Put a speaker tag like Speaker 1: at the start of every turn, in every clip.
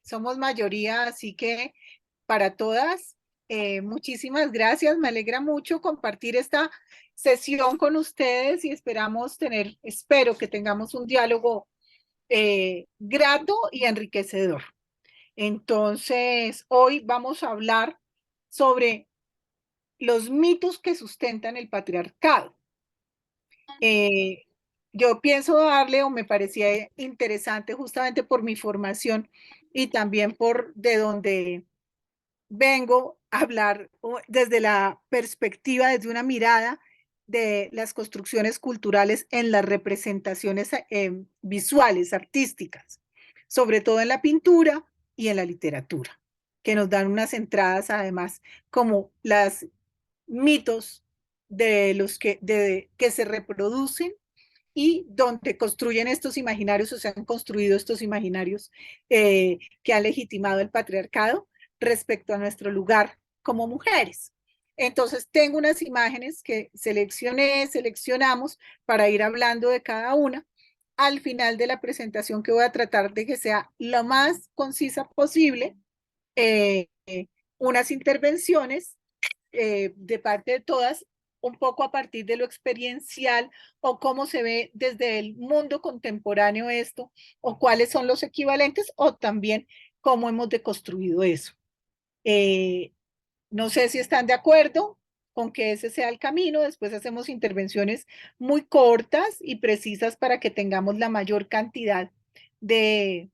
Speaker 1: somos mayoría, así que para todas, muchísimas gracias. Me alegra mucho compartir esta sesión con ustedes y espero que tengamos un diálogo grato y enriquecedor. Entonces, hoy vamos a hablar sobre los mitos que sustentan el patriarcado. Eh, yo pienso darle, o me parecía interesante justamente por mi formación y también por de donde vengo a hablar desde la perspectiva, desde una mirada de las construcciones culturales en las representaciones visuales, artísticas, sobre todo en la pintura y en la literatura, que nos dan unas entradas además como las mitos que se reproducen y donde construyen estos imaginarios o se han construido estos imaginarios que han legitimado el patriarcado respecto a nuestro lugar como mujeres. Entonces tengo unas imágenes que seleccionamos para ir hablando de cada una al final de la presentación, que voy a tratar de que sea lo más concisa posible, eh, unas intervenciones de parte de todas, un poco a partir de lo experiencial o cómo se ve desde el mundo contemporáneo esto, o cuáles son los equivalentes, o también cómo hemos deconstruido eso. Eh, no sé si están de acuerdo con que ese sea el camino. Después hacemos intervenciones muy cortas y precisas para que tengamos la mayor cantidad de,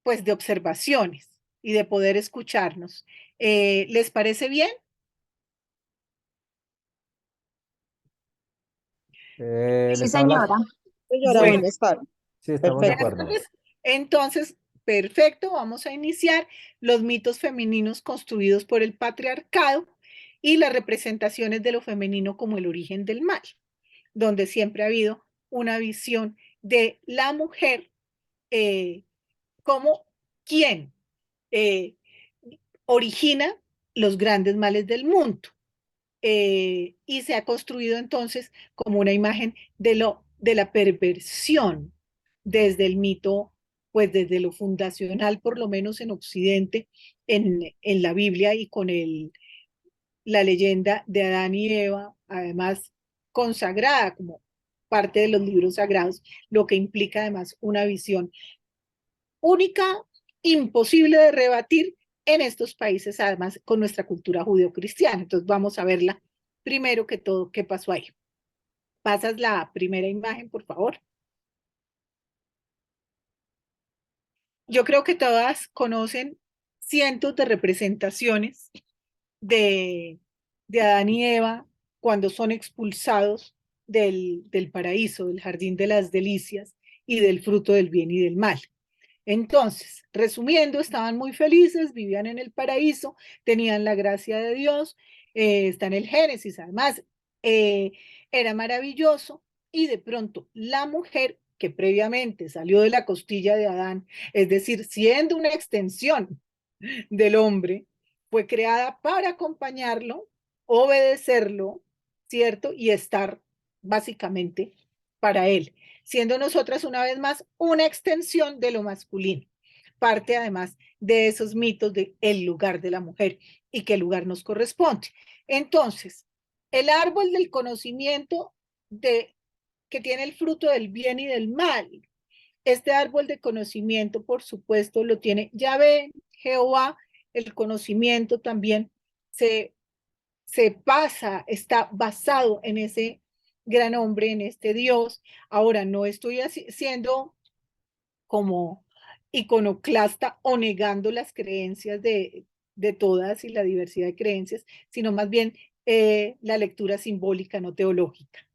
Speaker 1: pues, de observaciones y de poder escucharnos. ¿Les parece bien?
Speaker 2: ¿Les
Speaker 3: Sí,
Speaker 2: hablas?
Speaker 3: señora. Señora,
Speaker 1: Bueno,
Speaker 2: Sí,
Speaker 3: bienestar.
Speaker 2: sí, estamos de
Speaker 3: Perfecto.
Speaker 2: acuerdo.
Speaker 1: entonces, perfecto, vamos a iniciar los mitos femeninos construidos por el patriarcado y las representaciones de lo femenino como el origen del mal, donde siempre ha habido una visión de la mujer como quien eh, origina los grandes males del mundo. Y se ha construido entonces como una imagen de la perversión desde el mito, pues desde lo fundacional, por lo menos en Occidente, en la Biblia y con la leyenda de Adán y Eva, además consagrada como parte de los libros sagrados, lo que implica además una visión única, imposible de rebatir en estos países, además con nuestra cultura judeocristiana. Entonces vamos a verla primero que todo, qué pasó ahí. Pasas la primera imagen, por favor. Yo creo que todas conocen cientos de representaciones de, de Adán y Eva cuando son expulsados del paraíso, del jardín de las delicias y del fruto del bien y del mal. Entonces, resumiendo, estaban muy felices, vivían en el paraíso, tenían la gracia de Dios, está en el Génesis, además, eh, era maravilloso, y de pronto la mujer que previamente salió de la costilla de Adán, es decir, siendo una extensión del hombre, fue creada para acompañarlo, obedecerlo, ¿cierto? Y estar básicamente para él, siendo nosotras una vez más una extensión de lo masculino, parte además de esos mitos de el lugar de la mujer y qué lugar nos corresponde. Entonces, el árbol del conocimiento de que tiene el fruto del bien y del mal. Este árbol de conocimiento, por supuesto, lo tiene Yahvé, Jehová. El conocimiento también se, se pasa, está basado en ese gran hombre, en este Dios. Ahora, no estoy siendo como iconoclasta o negando las creencias de todas y la diversidad de creencias, sino más bien la lectura simbólica, no teológica,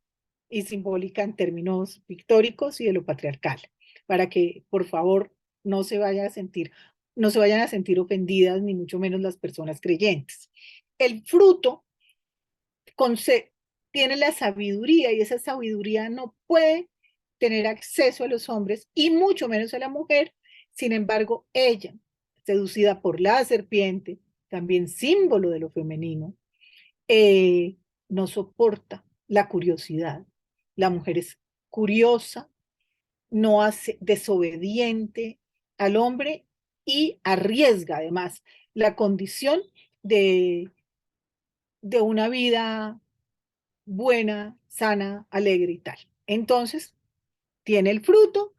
Speaker 1: y simbólica en términos pictóricos y de lo patriarcal, para que por favor no se vayan a sentir, no se vayan a sentir ofendidas, ni mucho menos las personas creyentes. El fruto tiene la sabiduría, y esa sabiduría no puede tener acceso a los hombres y mucho menos a la mujer. Sin embargo, ella, seducida por la serpiente, también símbolo de lo femenino, eh, no soporta la curiosidad. La mujer es curiosa, no hace desobediente al hombre y arriesga además la condición de, de una vida buena, sana, alegre y tal. Entonces, tiene el fruto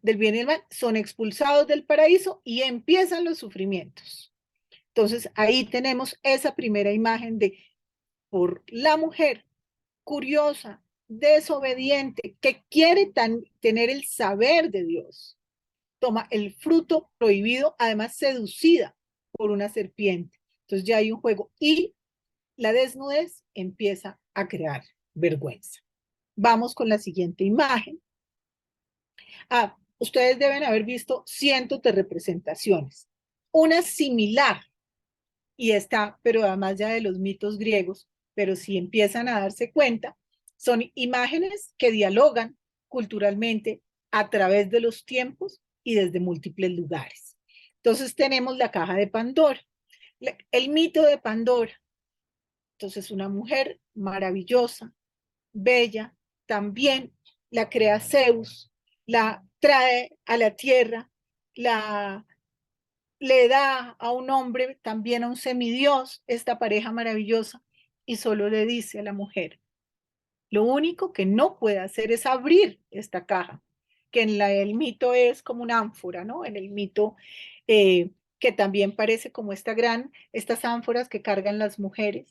Speaker 1: del bien y el mal, son expulsados del paraíso y empiezan los sufrimientos. Entonces, ahí tenemos esa primera imagen de por la mujer curiosa, desobediente, que quiere tener el saber de Dios. Toma el fruto prohibido, además seducida por una serpiente. Entonces ya hay un juego y la desnudez empieza a crear vergüenza. Vamos con la siguiente imagen. Ustedes deben haber visto cientos de representaciones. Una similar, y está, pero además ya de los mitos griegos, pero si empiezan a darse cuenta, son imágenes que dialogan culturalmente a través de los tiempos y desde múltiples lugares. Entonces tenemos la caja de Pandora, el mito de Pandora. Entonces una mujer maravillosa, bella, también la crea Zeus, la trae a la tierra, la le da a un hombre, también a un semidios, esta pareja maravillosa, y solo le dice a la mujer, lo único que no puede hacer es abrir esta caja, que en el mito es como una ánfora, ¿no? En el mito que también parece como estas ánforas que cargan las mujeres,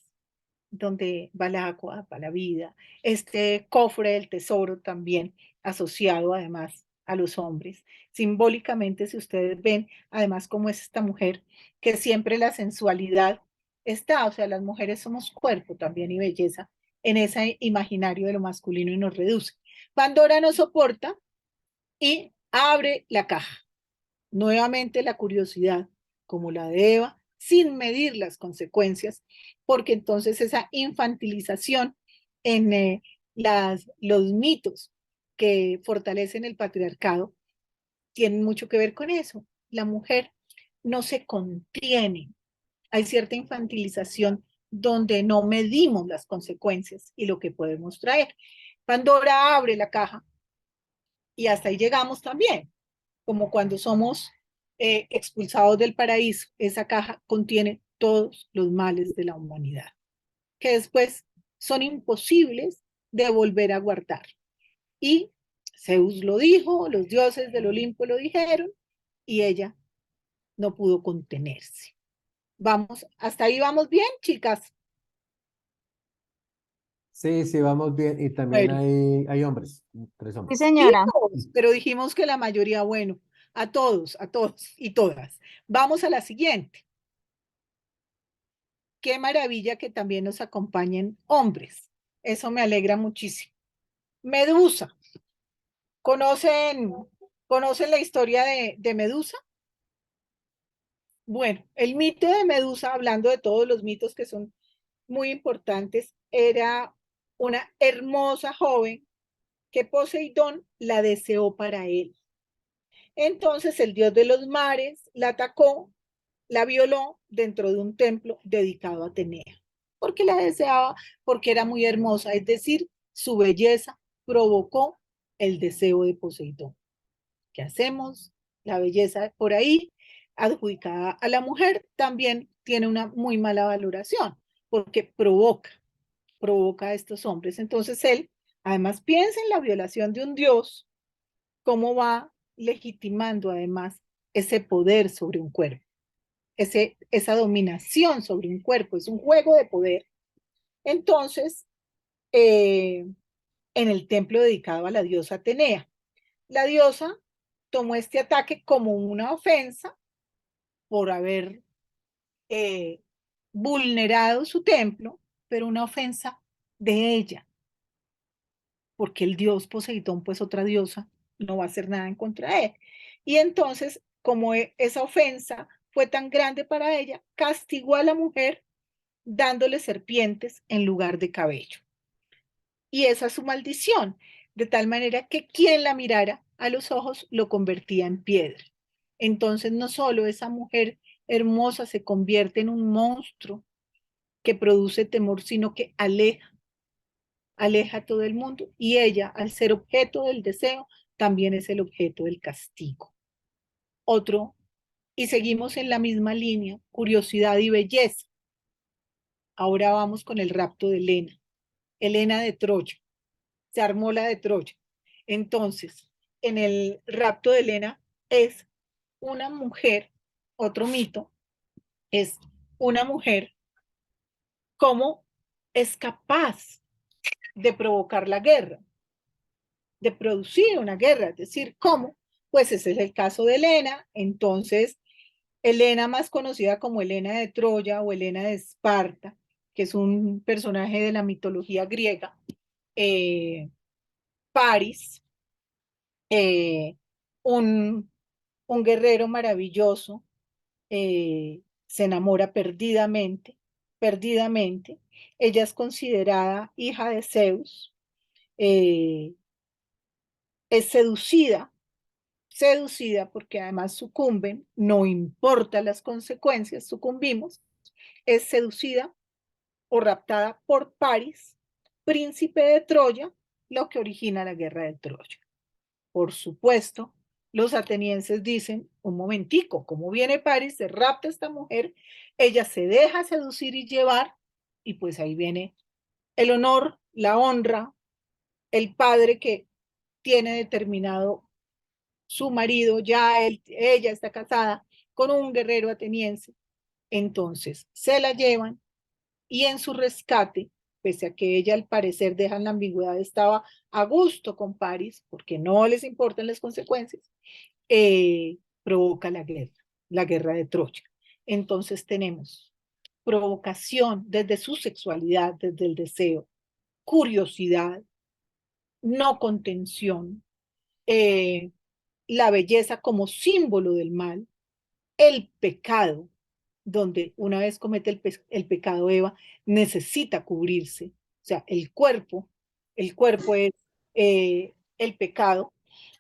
Speaker 1: donde va el agua, va la vida, este cofre del tesoro también asociado además a los hombres. Simbólicamente, si ustedes ven, además como es esta mujer, que siempre la sensualidad está, o sea, las mujeres somos cuerpo también y belleza en ese imaginario de lo masculino y nos reduce. Pandora no soporta y abre la caja. Nuevamente la curiosidad, como la de Eva, sin medir las consecuencias, porque entonces esa infantilización en los mitos que fortalecen el patriarcado tienen mucho que ver con eso. La mujer no se contiene, hay cierta infantilización donde no medimos las consecuencias y lo que podemos traer. Pandora abre la caja y hasta ahí llegamos también como cuando somos expulsados del paraíso. Esa caja contiene todos los males de la humanidad, que después son imposibles de volver a guardar. Y Zeus lo dijo, los dioses del Olimpo lo dijeron, y ella no pudo contenerse. Vamos, hasta ahí vamos bien, chicas.
Speaker 2: Sí, sí, vamos bien. Y también
Speaker 1: Bueno,
Speaker 2: hay hombres, tres
Speaker 3: Sí,
Speaker 2: hombres.
Speaker 3: señora.
Speaker 1: pero dijimos que la mayoría, bueno, a todos y todas. Vamos a la siguiente. Qué maravilla que también nos acompañen hombres. Eso me alegra muchísimo. Medusa. ¿Conocen, ¿conocen la historia de Medusa? Bueno, el mito de Medusa, hablando de todos los mitos que son muy importantes, era una hermosa joven que Poseidón la deseó para él. Entonces el dios de los mares la atacó, la violó dentro de un templo dedicado a Atenea, porque la deseaba, porque era muy hermosa, es decir, su belleza provocó el deseo de Poseidón. ¿Qué hacemos? La belleza por ahí, adjudicada a la mujer, también tiene una muy mala valoración, porque provoca a estos hombres. Entonces él, además, piensa en la violación de un dios, cómo va legitimando además ese poder sobre un cuerpo, esa dominación sobre un cuerpo, es un juego de poder. Entonces, eh, en el templo dedicado a la diosa Atenea, la diosa tomó este ataque como una ofensa por haber eh, vulnerado su templo, pero una ofensa de ella, porque el dios Poseidón, pues otra diosa, no va a hacer nada en contra de él. Y entonces, como esa ofensa fue tan grande para ella, castigó a la mujer dándole serpientes en lugar de cabello. Y esa es su maldición, de tal manera que quien la mirara a los ojos lo convertía en piedra. Entonces no solo esa mujer hermosa se convierte en un monstruo que produce temor, sino que aleja a todo el mundo y ella, al ser objeto del deseo, también es el objeto del castigo. Otro Y seguimos en la misma línea, curiosidad y belleza. Ahora vamos con el rapto de Helena. Helena de Troya. Se armó la de Troya. Entonces, en el rapto de Helena es una mujer, otro mito, es una mujer cómo es capaz de provocar la guerra, de producir una guerra, es decir, cómo, pues ese es el caso de Helena. Entonces, Helena, más conocida como Helena de Troya o Helena de Esparta, que es un personaje de la mitología griega, eh, Paris, eh, un, un guerrero maravilloso, se enamora perdidamente, perdidamente. Ella es considerada hija de Zeus, eh, es seducida porque además sucumben, no importa las consecuencias, sucumbimos, es seducida o raptada por Paris, príncipe de Troya, lo que origina la guerra de Troya. Por supuesto, los atenienses dicen, un momentico, ¿cómo viene Paris? Se rapta a esta mujer, ella se deja seducir y llevar, y pues ahí viene el honor, la honra, el padre que tiene determinado su marido, ya ella está casada con un guerrero ateniense, entonces se la llevan y en su rescate, pese a que ella al parecer dejan la ambigüedad, estaba a gusto con Paris, porque no les importan las consecuencias, provoca la guerra de Troya. Entonces tenemos provocación desde su sexualidad, desde el deseo, curiosidad, no contención, eh, la belleza como símbolo del mal, el pecado, donde una vez comete el pecado Eva, necesita cubrirse. O sea, el cuerpo es el pecado.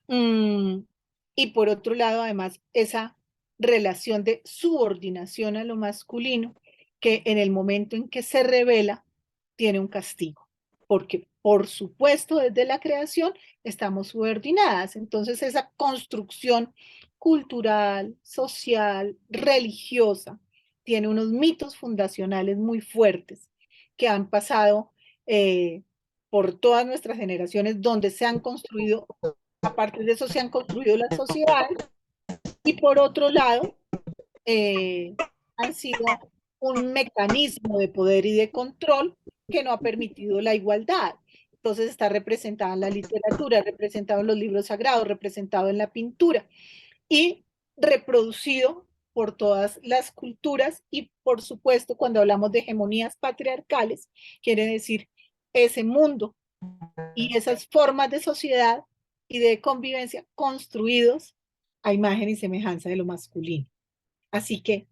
Speaker 1: Mm, y por otro lado, además, esa relación de subordinación a lo masculino, que en el momento en que se revela, tiene un castigo. Porque, por supuesto, desde la creación estamos subordinadas. Entonces, esa construcción cultural, social, religiosa, tiene unos mitos fundacionales muy fuertes que han pasado por todas nuestras generaciones, donde se han construido, aparte de eso, se han construido las sociedades, y por otro lado, eh, han sido un mecanismo de poder y de control que no ha permitido la igualdad. Entonces está representada en la literatura, representado en los libros sagrados, representado en la pintura y reproducido por todas las culturas y por supuesto cuando hablamos de hegemonías patriarcales, quiere decir ese mundo y esas formas de sociedad y de convivencia construidos a imagen y semejanza de lo masculino. Así que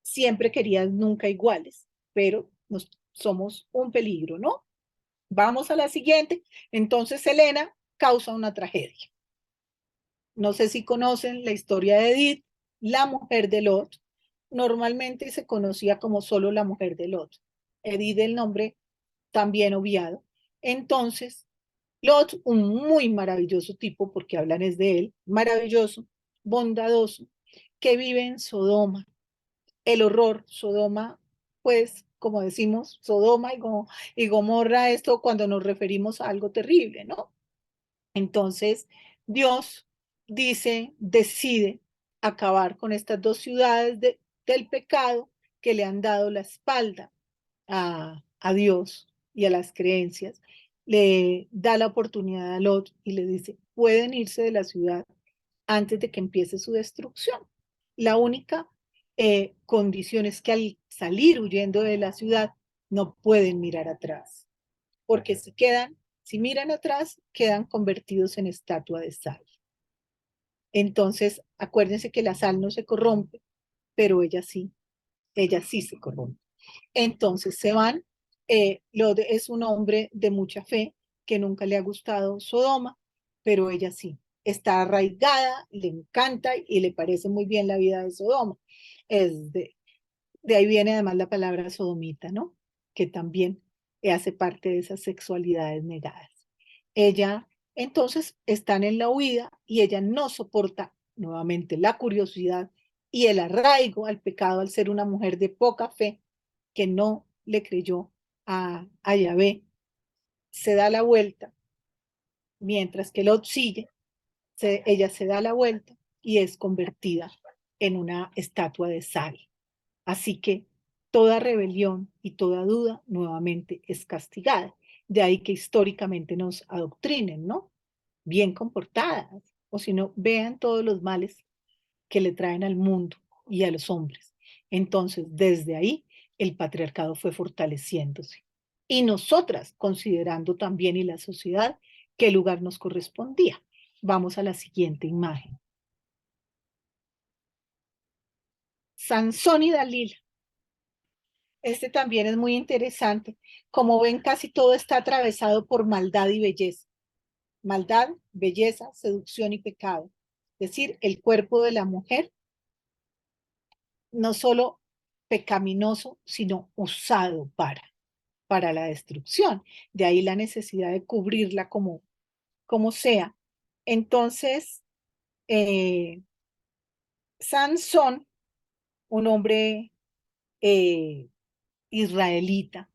Speaker 1: siempre querías nunca iguales, pero somos un peligro, ¿no? Vamos a la siguiente. Entonces Elena causa una tragedia. No sé si conocen la historia de Edith, la mujer de Lot. Normalmente se conocía como solo la mujer de Lot. Edith, el nombre también obviado. Entonces, Lot, un muy maravilloso tipo, porque hablan es de él, maravilloso, bondadoso, que vive en Sodoma. El horror, Sodoma, pues, como decimos, Sodoma y Gomorra, esto cuando nos referimos a algo terrible, ¿no? Entonces, Dios decide acabar con estas dos ciudades del pecado que le han dado la espalda a Dios y a las creencias. Le da la oportunidad a Lot y le dice, pueden irse de la ciudad antes de que empiece su destrucción. La única condición es que al salir huyendo de la ciudad no pueden mirar atrás, porque si miran atrás, quedan convertidos en estatua de sal. Entonces, acuérdense que la sal no se corrompe, pero ella sí se corrompe. Entonces se van. Es un hombre de mucha fe que nunca le ha gustado Sodoma, pero ella sí. Está arraigada, le encanta y le parece muy bien la vida de Sodoma. Es de ahí viene además la palabra sodomita, ¿no? Que también hace parte de esas sexualidades negadas. Ella, entonces, están en la huida y ella no soporta nuevamente la curiosidad y el arraigo al pecado al ser una mujer de poca fe que no le creyó a Yahvé, se da la vuelta, mientras que Lot sigue, ella se da la vuelta y es convertida en una estatua de sal. Así que toda rebelión y toda duda nuevamente es castigada. De ahí que históricamente nos adoctrinen, ¿no? Bien comportadas, o si no, vean todos los males que le traen al mundo y a los hombres. Entonces, desde ahí, el patriarcado fue fortaleciéndose. Y nosotras, considerando también y la sociedad, qué lugar nos correspondía. Vamos a la siguiente imagen. Sansón y Dalila. Este también es muy interesante. Como ven, casi todo está atravesado por maldad y belleza. Maldad, belleza, seducción y pecado. Es decir, el cuerpo de la mujer no solo pecaminoso, sino usado para la destrucción. De ahí la necesidad de cubrirla como sea. Entonces, Sansón, un hombre eh, israelita,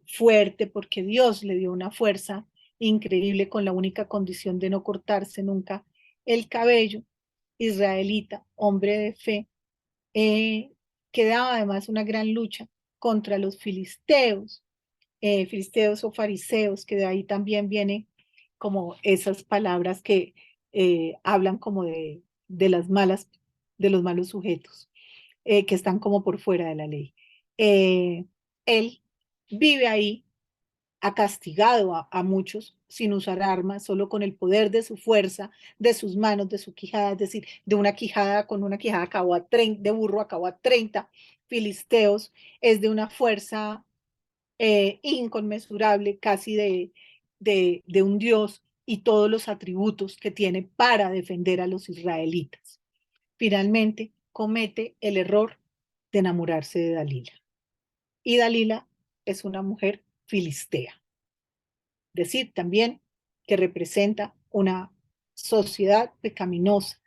Speaker 1: fuerte, porque Dios le dio una fuerza increíble con la única condición de no cortarse nunca el cabello, israelita, hombre de fe, que daba además una gran lucha contra los filisteos o fariseos, que de ahí también viene como esas palabras que hablan como de las malas, de los malos sujetos, que están como por fuera de la ley. Él vive ahí, ha castigado a muchos sin usar armas, solo con el poder de su fuerza, de sus manos, de su quijada, es decir, de una quijada, con una quijada acabó a 30, de burro acabó a 30 filisteos, es de una fuerza inconmensurable, casi de un dios y todos los atributos que tiene para defender a los israelitas. Finalmente, comete el error de enamorarse de Dalila. Y Dalila es una mujer filistea. Decir también que representa una sociedad pecaminosa,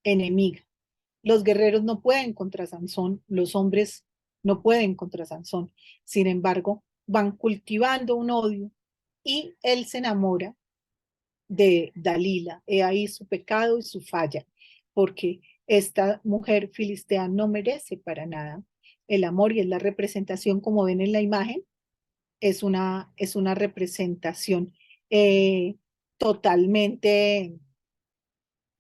Speaker 1: enemiga. Los guerreros no pueden contra Sansón, los hombres no pueden contra Sansón. Sin embargo, van cultivando un odio y él se enamora de Dalila. He ahí su pecado y su falla, porque esta mujer filistea no merece para nada el amor y es la representación, como ven en la imagen, es una representación eh, totalmente,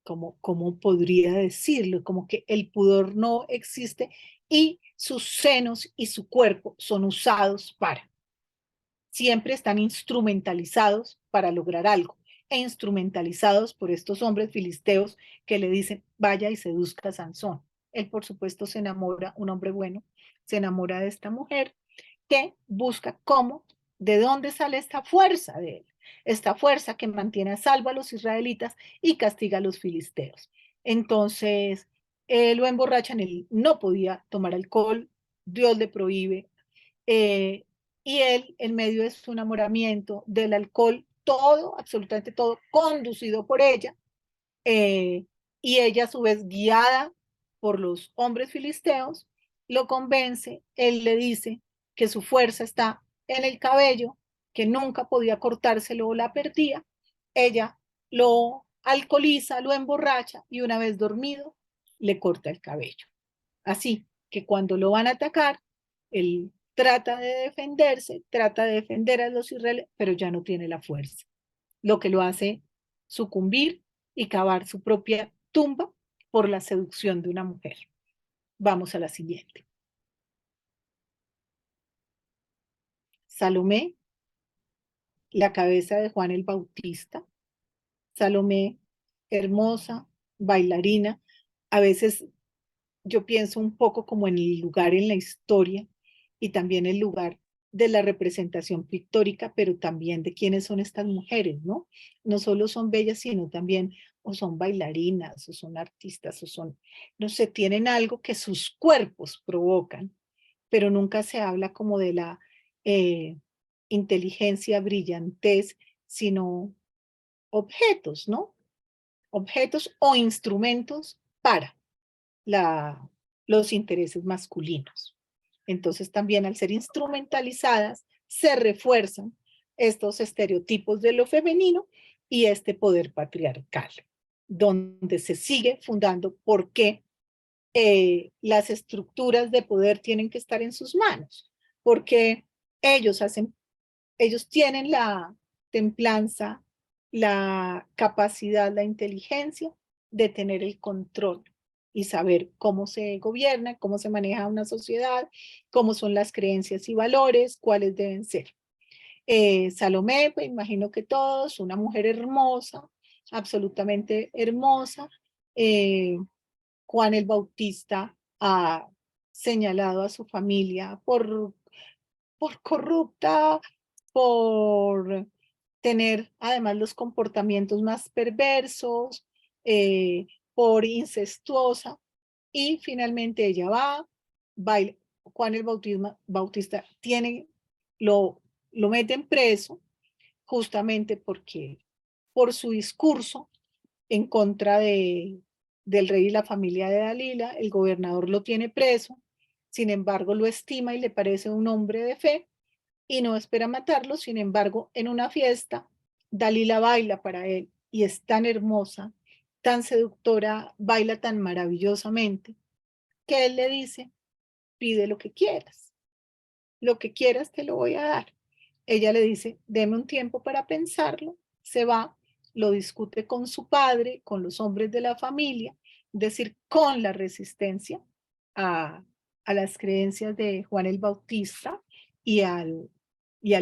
Speaker 1: como podría decirlo, como que el pudor no existe y sus senos y su cuerpo son usados siempre están instrumentalizados para lograr algo e instrumentalizados por estos hombres filisteos que le dicen, vaya y seduzca a Sansón. Él, por supuesto, se enamora, un hombre bueno, se enamora de esta mujer que busca cómo, de dónde sale esta fuerza de él, esta fuerza que mantiene a salvo a los israelitas y castiga a los filisteos. Entonces, lo emborrachan, él no podía tomar alcohol, Dios le prohíbe, eh, y él, en medio de su enamoramiento del alcohol, todo, absolutamente todo, conducido por ella, eh, y ella a su vez guiada por los hombres filisteos, lo convence, él le dice que su fuerza está en el cabello, que nunca podía cortárselo o la perdía, ella lo alcoholiza, lo emborracha y una vez dormido le corta el cabello. Así que cuando lo van a atacar, él trata de defenderse, trata de defender a los israelíes, pero ya no tiene la fuerza, lo que lo hace sucumbir y cavar su propia tumba por la seducción de una mujer. Vamos a la siguiente. Salomé, la cabeza de Juan el Bautista. Salomé, hermosa, bailarina. A veces yo pienso un poco como en el lugar en la historia y también el lugar de la representación pictórica, pero también de quiénes son estas mujeres, ¿no? No solo son bellas, sino también o son bailarinas, o son artistas, o son, no sé, tienen algo que sus cuerpos provocan, pero nunca se habla como de la eh, inteligencia, brillantez, sino objetos, ¿no? Objetos o instrumentos para los intereses masculinos. Entonces también al ser instrumentalizadas se refuerzan estos estereotipos de lo femenino y este poder patriarcal, donde se sigue fundando por qué las estructuras de poder tienen que estar en sus manos, porque ellos tienen la templanza, la capacidad, la inteligencia de tener el control y saber cómo se gobierna, cómo se maneja una sociedad, cómo son las creencias y valores, cuáles deben ser. Salomé, pues imagino que todos, una mujer hermosa, absolutamente hermosa. Juan el Bautista ha señalado a su familia por corrupta, por tener además los comportamientos más perversos, por incestuosa, y finalmente ella baila. Juan el Bautista lo meten preso justamente porque por su discurso en contra del rey y la familia de Dalila, el gobernador lo tiene preso, sin embargo lo estima y le parece un hombre de fe y no espera matarlo. Sin embargo, en una fiesta, Dalila baila para él y es tan hermosa, tan seductora, baila tan maravillosamente, que él le dice, pide lo que quieras te lo voy a dar. Ella le dice, deme un tiempo para pensarlo, se va, lo discute con su padre, con los hombres de la familia, es decir, con la resistencia a las creencias de Juan el Bautista y al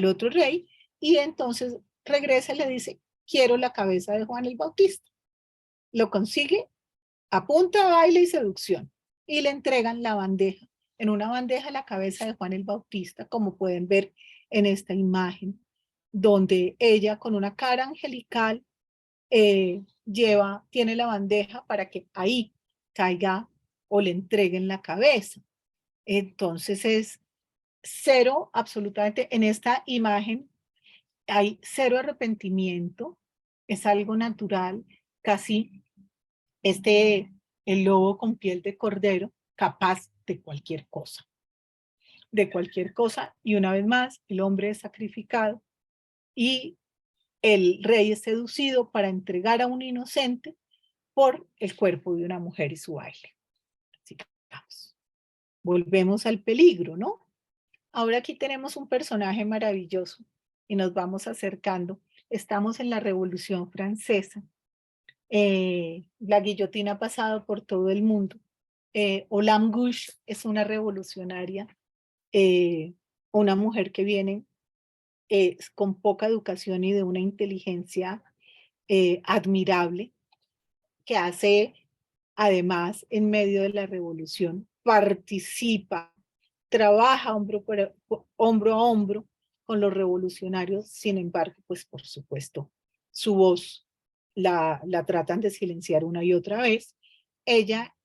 Speaker 1: otro rey, y entonces regresa y le dice, quiero la cabeza de Juan el Bautista. Lo consigue a punta de baile y seducción, y le entregan la bandeja, en una bandeja la cabeza de Juan el Bautista, como pueden ver en esta imagen, donde ella con una cara angelical tiene la bandeja para que ahí caiga o le entreguen la cabeza. Entonces es cero, absolutamente, en esta imagen hay cero arrepentimiento, es algo natural, casi el lobo con piel de cordero, capaz de cualquier cosa, y una vez más, el hombre es sacrificado y el rey es seducido para entregar a un inocente por el cuerpo de una mujer y su baile. Así que vamos. Volvemos al peligro, ¿no? Ahora aquí tenemos un personaje maravilloso y nos vamos acercando. Estamos en la Revolución Francesa. La guillotina ha pasado por todo el mundo. Olympe Gouges es una revolucionaria, una mujer que viene con poca educación y de una inteligencia admirable, que hace, además, en medio de la revolución, participa, trabaja hombro a hombro con los revolucionarios. Sin embargo, pues por supuesto, su voz la tratan de silenciar una y otra vez. Ella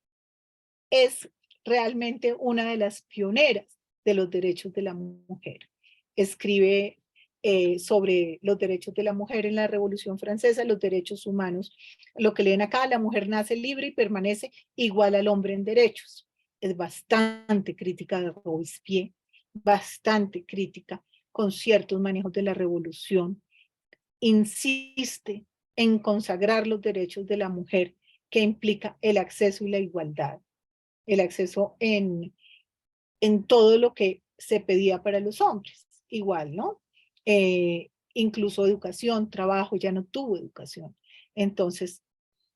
Speaker 1: es realmente una de las pioneras de los derechos de la mujer. Escribe sobre los derechos de la mujer en la Revolución Francesa, los derechos humanos. Lo que leen acá, la mujer nace libre y permanece igual al hombre en derechos. Es bastante crítica de Robespierre, bastante crítica con ciertos manejos de la revolución. Insiste en consagrar los derechos de la mujer, que implica el acceso y la igualdad, el acceso en todo lo que se pedía para los hombres, igual, ¿no? Incluso educación, trabajo, ya no tuvo educación. Entonces,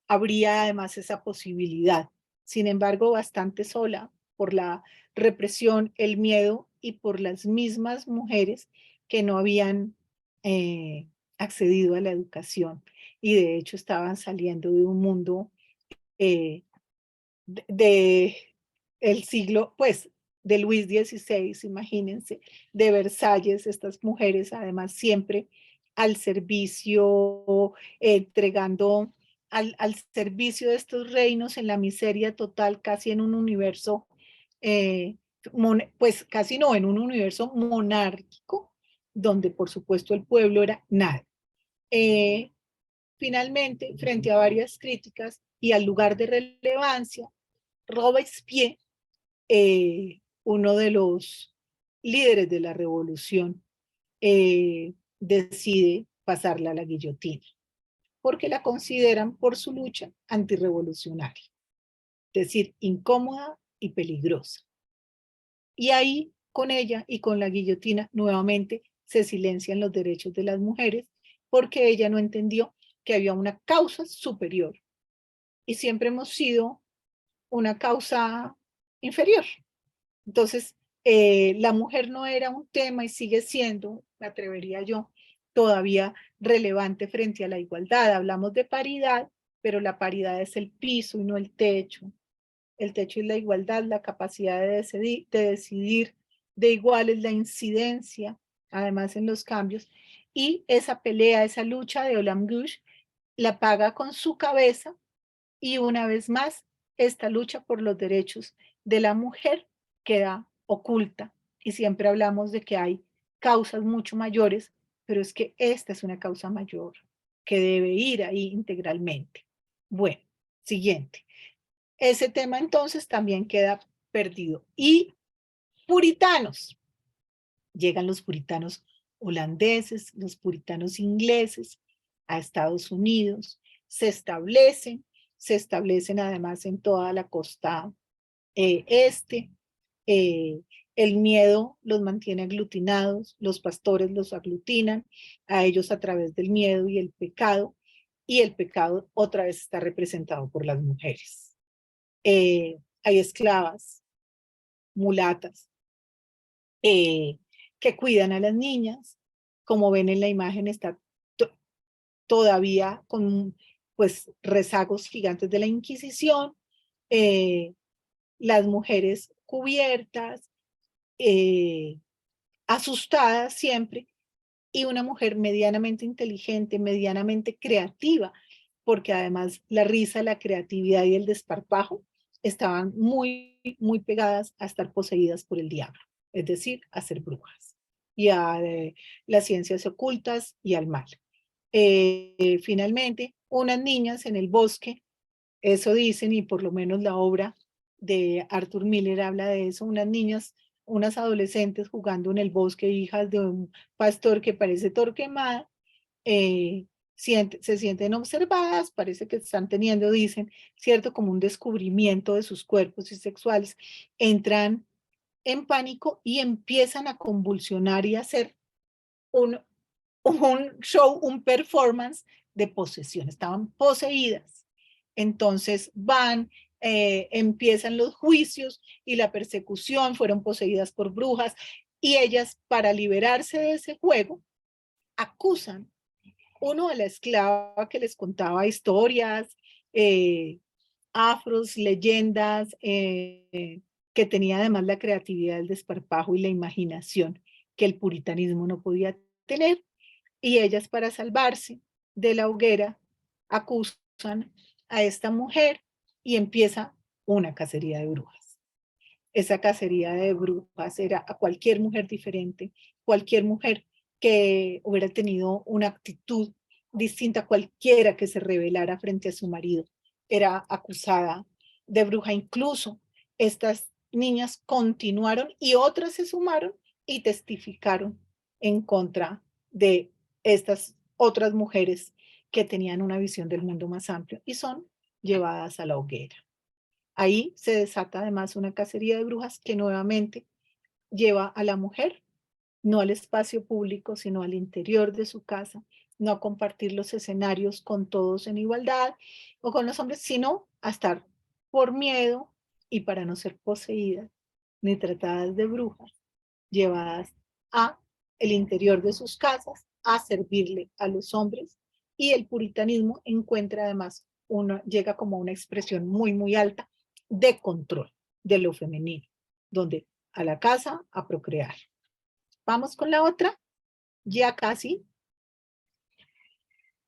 Speaker 1: habría además esa posibilidad. Sin embargo, bastante sola por la represión, el miedo y por las mismas mujeres que no habían accedido a la educación y de hecho estaban saliendo de un mundo eh, de el siglo, pues, de Luis XVI, imagínense, de Versalles, estas mujeres además siempre al servicio, entregando al servicio de estos reinos en la miseria total, casi en un universo, pues casi no, en un universo monárquico, donde por supuesto el pueblo era nada. Finalmente, frente a varias críticas y al lugar de relevancia, Robespierre, uno de los líderes de la revolución, decide pasarla a la guillotina, porque la consideran por su lucha antirrevolucionaria, es decir, incómoda y peligrosa. Y ahí, con ella y con la guillotina, nuevamente se silencian los derechos de las mujeres, porque ella no entendió que había una causa superior. Y siempre hemos sido una causa inferior. Entonces, la mujer no era un tema y sigue siendo, me atrevería yo, todavía relevante frente a la igualdad. Hablamos de paridad, pero la paridad es el piso y no el techo. El techo es la igualdad, la capacidad de decidir de igual es la incidencia, además en los cambios. Y esa pelea, esa lucha de Olam Gush, la paga con su cabeza y una vez más, esta lucha por los derechos de la mujer queda oculta y siempre hablamos de que hay causas mucho mayores, pero es que esta es una causa mayor que debe ir ahí integralmente. Bueno, siguiente. Ese tema entonces también queda perdido. Y puritanos. Llegan los puritanos holandeses, los puritanos ingleses a Estados Unidos, se establecen además en toda la costa este. Eh, el miedo los mantiene aglutinados, los pastores los aglutinan a ellos a través del miedo y el pecado otra vez está representado por las mujeres. Hay esclavas, mulatas, que cuidan a las niñas. Como ven en la imagen, está todavía con pues rezagos gigantes de la Inquisición, las mujeres cubiertas, asustadas siempre, y una mujer medianamente inteligente, medianamente creativa, porque además la risa, la creatividad y el desparpajo estaban muy, muy pegadas a estar poseídas por el diablo, es decir, a ser brujas y a las ciencias ocultas y al mal. Finalmente, unas niñas en el bosque, eso dicen, y por lo menos la obra de Arthur Miller habla de eso, unas niñas, unas adolescentes jugando en el bosque, hijas de un pastor que parece Torquemada, eh, se sienten observadas, parece que están teniendo, dicen, cierto, como un descubrimiento de sus cuerpos y sexuales, entran en pánico y empiezan a convulsionar y a hacer un, un show, un performance de posesión, estaban poseídas. Entonces van, empiezan los juicios y la persecución, fueron poseídas por brujas y ellas, para liberarse de ese juego, acusan uno a la esclava que les contaba historias, afros, leyendas, que tenía además la creatividad, el desparpajo y la imaginación que el puritanismo no podía tener. Y ellas, para salvarse de la hoguera, acusan a esta mujer y empieza una cacería de brujas. Esa cacería de brujas era a cualquier mujer diferente, cualquier mujer que hubiera tenido una actitud distinta a cualquiera que se rebelara frente a su marido, era acusada de bruja. Incluso estas niñas continuaron y otras se sumaron y testificaron en contra de estas otras mujeres que tenían una visión del mundo más amplio y son llevadas a la hoguera. Ahí se desata además una cacería de brujas que nuevamente lleva a la mujer no al espacio público, sino al interior de su casa, no a compartir los escenarios con todos en igualdad o con los hombres, sino a estar por miedo y para no ser poseídas ni tratadas de brujas, llevadas a el interior de sus casas a servirle a los hombres. Y el puritanismo encuentra además llega como una expresión muy, muy alta de control de lo femenino, donde a la casa a procrear. Vamos con la otra, ya casi,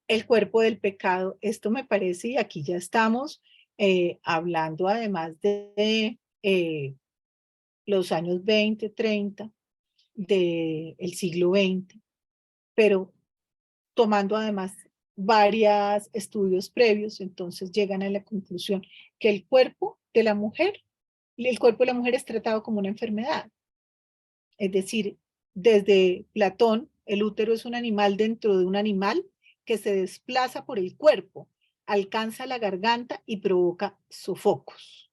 Speaker 1: el cuerpo del pecado. Esto me parece, y aquí ya estamos hablando además de los años 20, 30, del siglo XX, pero tomando además varios estudios previos, entonces llegan a la conclusión que el cuerpo de la mujer es tratado como una enfermedad. Es decir, desde Platón, el útero es un animal dentro de un animal que se desplaza por el cuerpo, alcanza la garganta y provoca sofocos.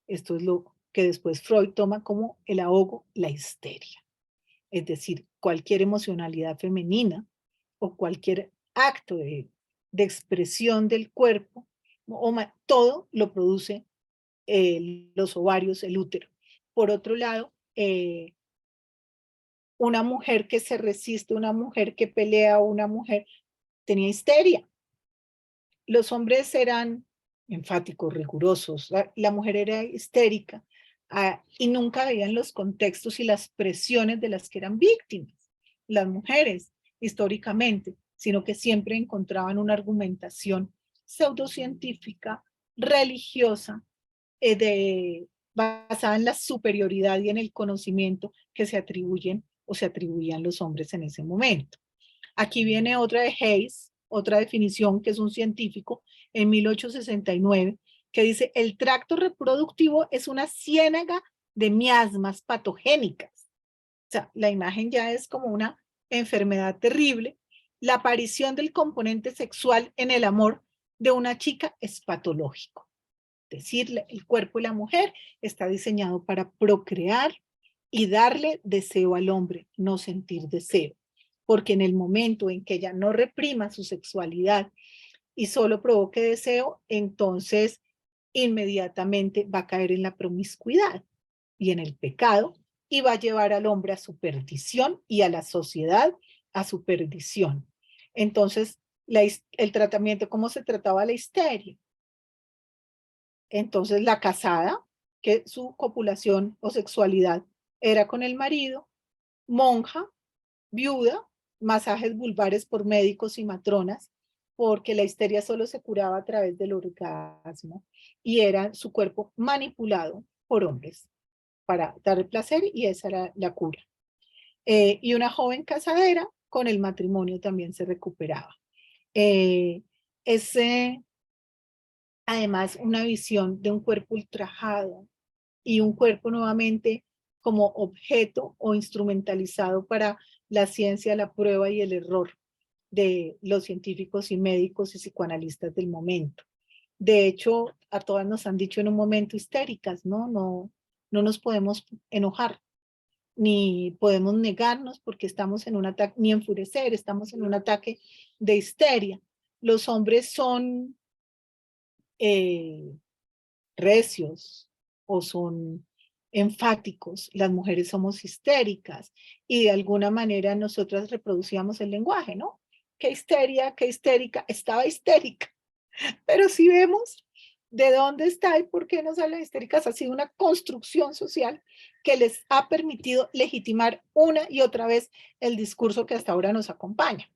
Speaker 1: Esto es lo que después Freud toma como el ahogo, la histeria. Es decir, cualquier emocionalidad femenina o cualquier acto de expresión del cuerpo, todo lo produce los ovarios, el útero. Por otro lado, una mujer que se resiste, una mujer que pelea, una mujer tenía histeria. Los hombres eran enfáticos, rigurosos, la mujer era histérica y nunca veían los contextos y las presiones de las que eran víctimas, las mujeres históricamente, sino que siempre encontraban una argumentación pseudocientífica, religiosa, basada en la superioridad y en el conocimiento que se atribuyen o se atribuían los hombres en ese momento. Aquí viene otra de Hayes, otra definición que es un científico en 1869, que dice, el tracto reproductivo es una ciénaga de miasmas patogénicas. O sea, la imagen ya es como una enfermedad terrible. La aparición del componente sexual en el amor de una chica es patológico. Es decir, el cuerpo de la mujer está diseñado para procrear y darle deseo al hombre, no sentir deseo. Porque en el momento en que ella no reprima su sexualidad y solo provoque deseo, entonces inmediatamente va a caer en la promiscuidad y en el pecado y va a llevar al hombre a su perdición y a la sociedad a su perdición. Entonces, el tratamiento, ¿cómo se trataba la histeria? Entonces, la casada, que su copulación o sexualidad era con el marido, monja, viuda, masajes vulvares por médicos y matronas, porque la histeria solo se curaba a través del orgasmo y era su cuerpo manipulado por hombres para dar placer y esa era la cura. Y una joven casadera con el matrimonio también se recuperaba. Ese, además, una visión de un cuerpo ultrajado y un cuerpo nuevamente como objeto o instrumentalizado para la ciencia, la prueba y el error de los científicos y médicos y psicoanalistas del momento. De hecho, a todas nos han dicho en un momento histéricas, ¿no? No nos podemos enojar, ni podemos negarnos porque estamos en un ataque, ni enfurecer, estamos en un ataque de histeria. Los hombres son recios o son enfáticos, las mujeres somos histéricas y de alguna manera nosotras reproducíamos el lenguaje, ¿no? Qué histeria, qué histérica, estaba histérica, pero si vemos de dónde está y por qué no salen histéricas, ha sido una construcción social que les ha permitido legitimar una y otra vez el discurso que hasta ahora nos acompaña.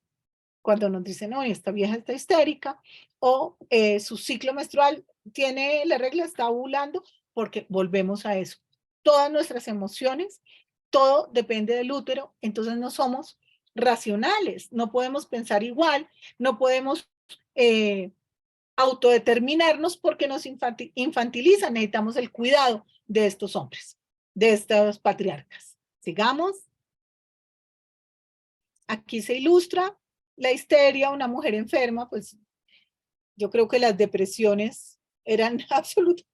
Speaker 1: Cuando nos dicen, no, esta vieja está histérica, o su ciclo menstrual tiene la regla, está ovulando, porque volvemos a eso. Todas nuestras emociones, todo depende del útero, entonces no somos racionales, no podemos pensar igual, no podemos autodeterminarnos porque nos infantilizan, necesitamos el cuidado de estos hombres, de estos patriarcas. Sigamos. Aquí se ilustra la histeria, una mujer enferma, pues yo creo que las depresiones eran absolutamente,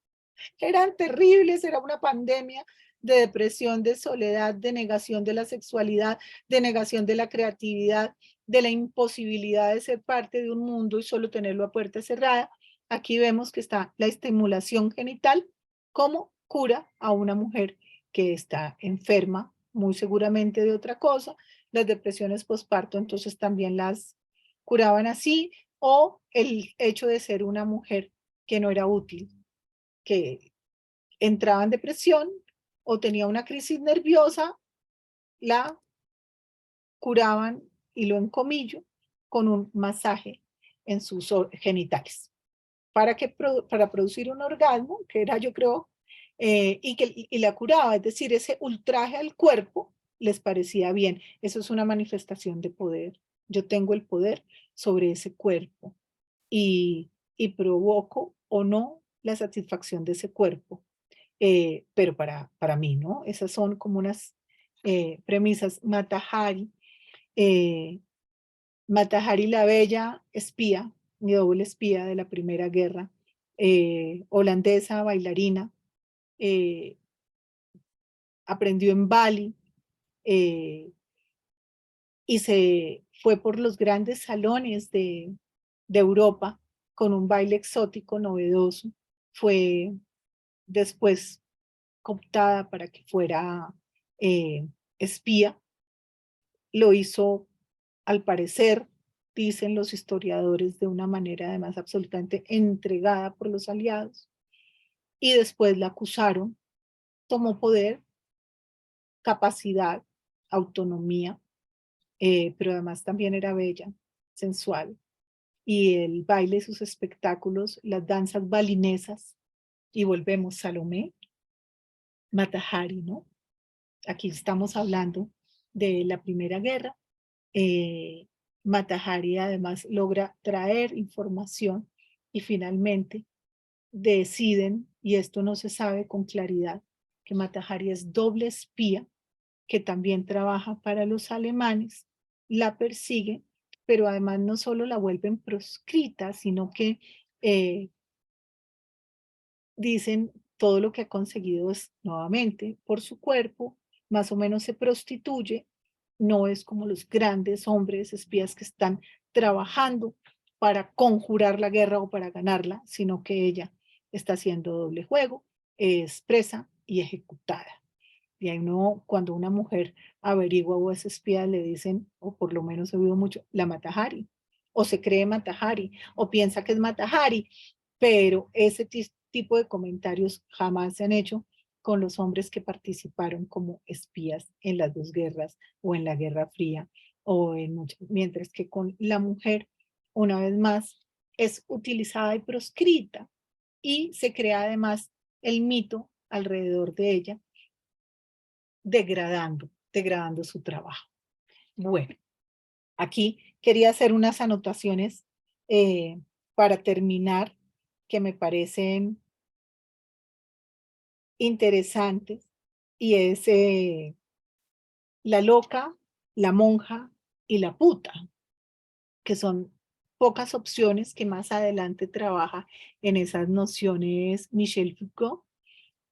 Speaker 1: eran terribles, era una pandemia de depresión, de soledad, de negación de la sexualidad, de negación de la creatividad, de la imposibilidad de ser parte de un mundo y solo tenerlo a puerta cerrada. Aquí vemos que está la estimulación genital como cura a una mujer que está enferma, muy seguramente de otra cosa. Las depresiones postparto entonces también las curaban así, o el hecho de ser una mujer que no era útil, que entraba en depresión o tenía una crisis nerviosa, la curaban, y lo encomillo, con un masaje en sus genitales. Para producir un orgasmo, que era yo creo, y la curaba, es decir, ese ultraje al cuerpo les parecía bien. Eso es una manifestación de poder. Yo tengo el poder, sobre ese cuerpo y provoco o no la satisfacción de ese cuerpo. Pero para mí, ¿no? Esas son como unas premisas. Eh, Mata Hari la bella espía, mi doble espía de la Primera Guerra, holandesa, bailarina, eh, aprendió en Bali y se fue por los grandes salones de Europa con un baile exótico, novedoso. Fue después cooptada para que fuera espía. Lo hizo, al parecer, dicen los historiadores, de una manera además absolutamente entregada por los aliados. Y después la acusaron, tomó poder, capacidad, autonomía, pero además también era bella, sensual. Y el baile, sus espectáculos, las danzas balinesas, y volvemos, Salomé, Mata Hari, ¿no? Aquí estamos hablando de la Primera Guerra. Mata Hari además logra traer información y finalmente deciden, y esto no se sabe con claridad, que Mata Hari es doble espía, que también trabaja para los alemanes, la persigue, pero además no solo la vuelven proscrita, sino que eh, dicen todo lo que ha conseguido es nuevamente por su cuerpo, más o menos se prostituye, no es como los grandes hombres espías que están trabajando para conjurar la guerra o para ganarla, sino que ella está haciendo doble juego, es presa y ejecutada. Y ahí uno, cuando una mujer averigua o es espía, le dicen, o por lo menos he oído mucho, la Mata Hari, o se cree Mata Hari, o piensa que es Mata Hari, pero ese tipo de comentarios jamás se han hecho con los hombres que participaron como espías en las dos guerras o en la Guerra Fría, o en muchas, mientras que con la mujer, una vez más, es utilizada y proscrita, y se crea además el mito alrededor de ella, degradando su trabajo. Bueno, aquí quería hacer unas anotaciones eh, para terminar que me parecen interesantes, y es la loca, la monja y la puta, que son pocas opciones que más adelante trabaja en esas nociones Michel Foucault,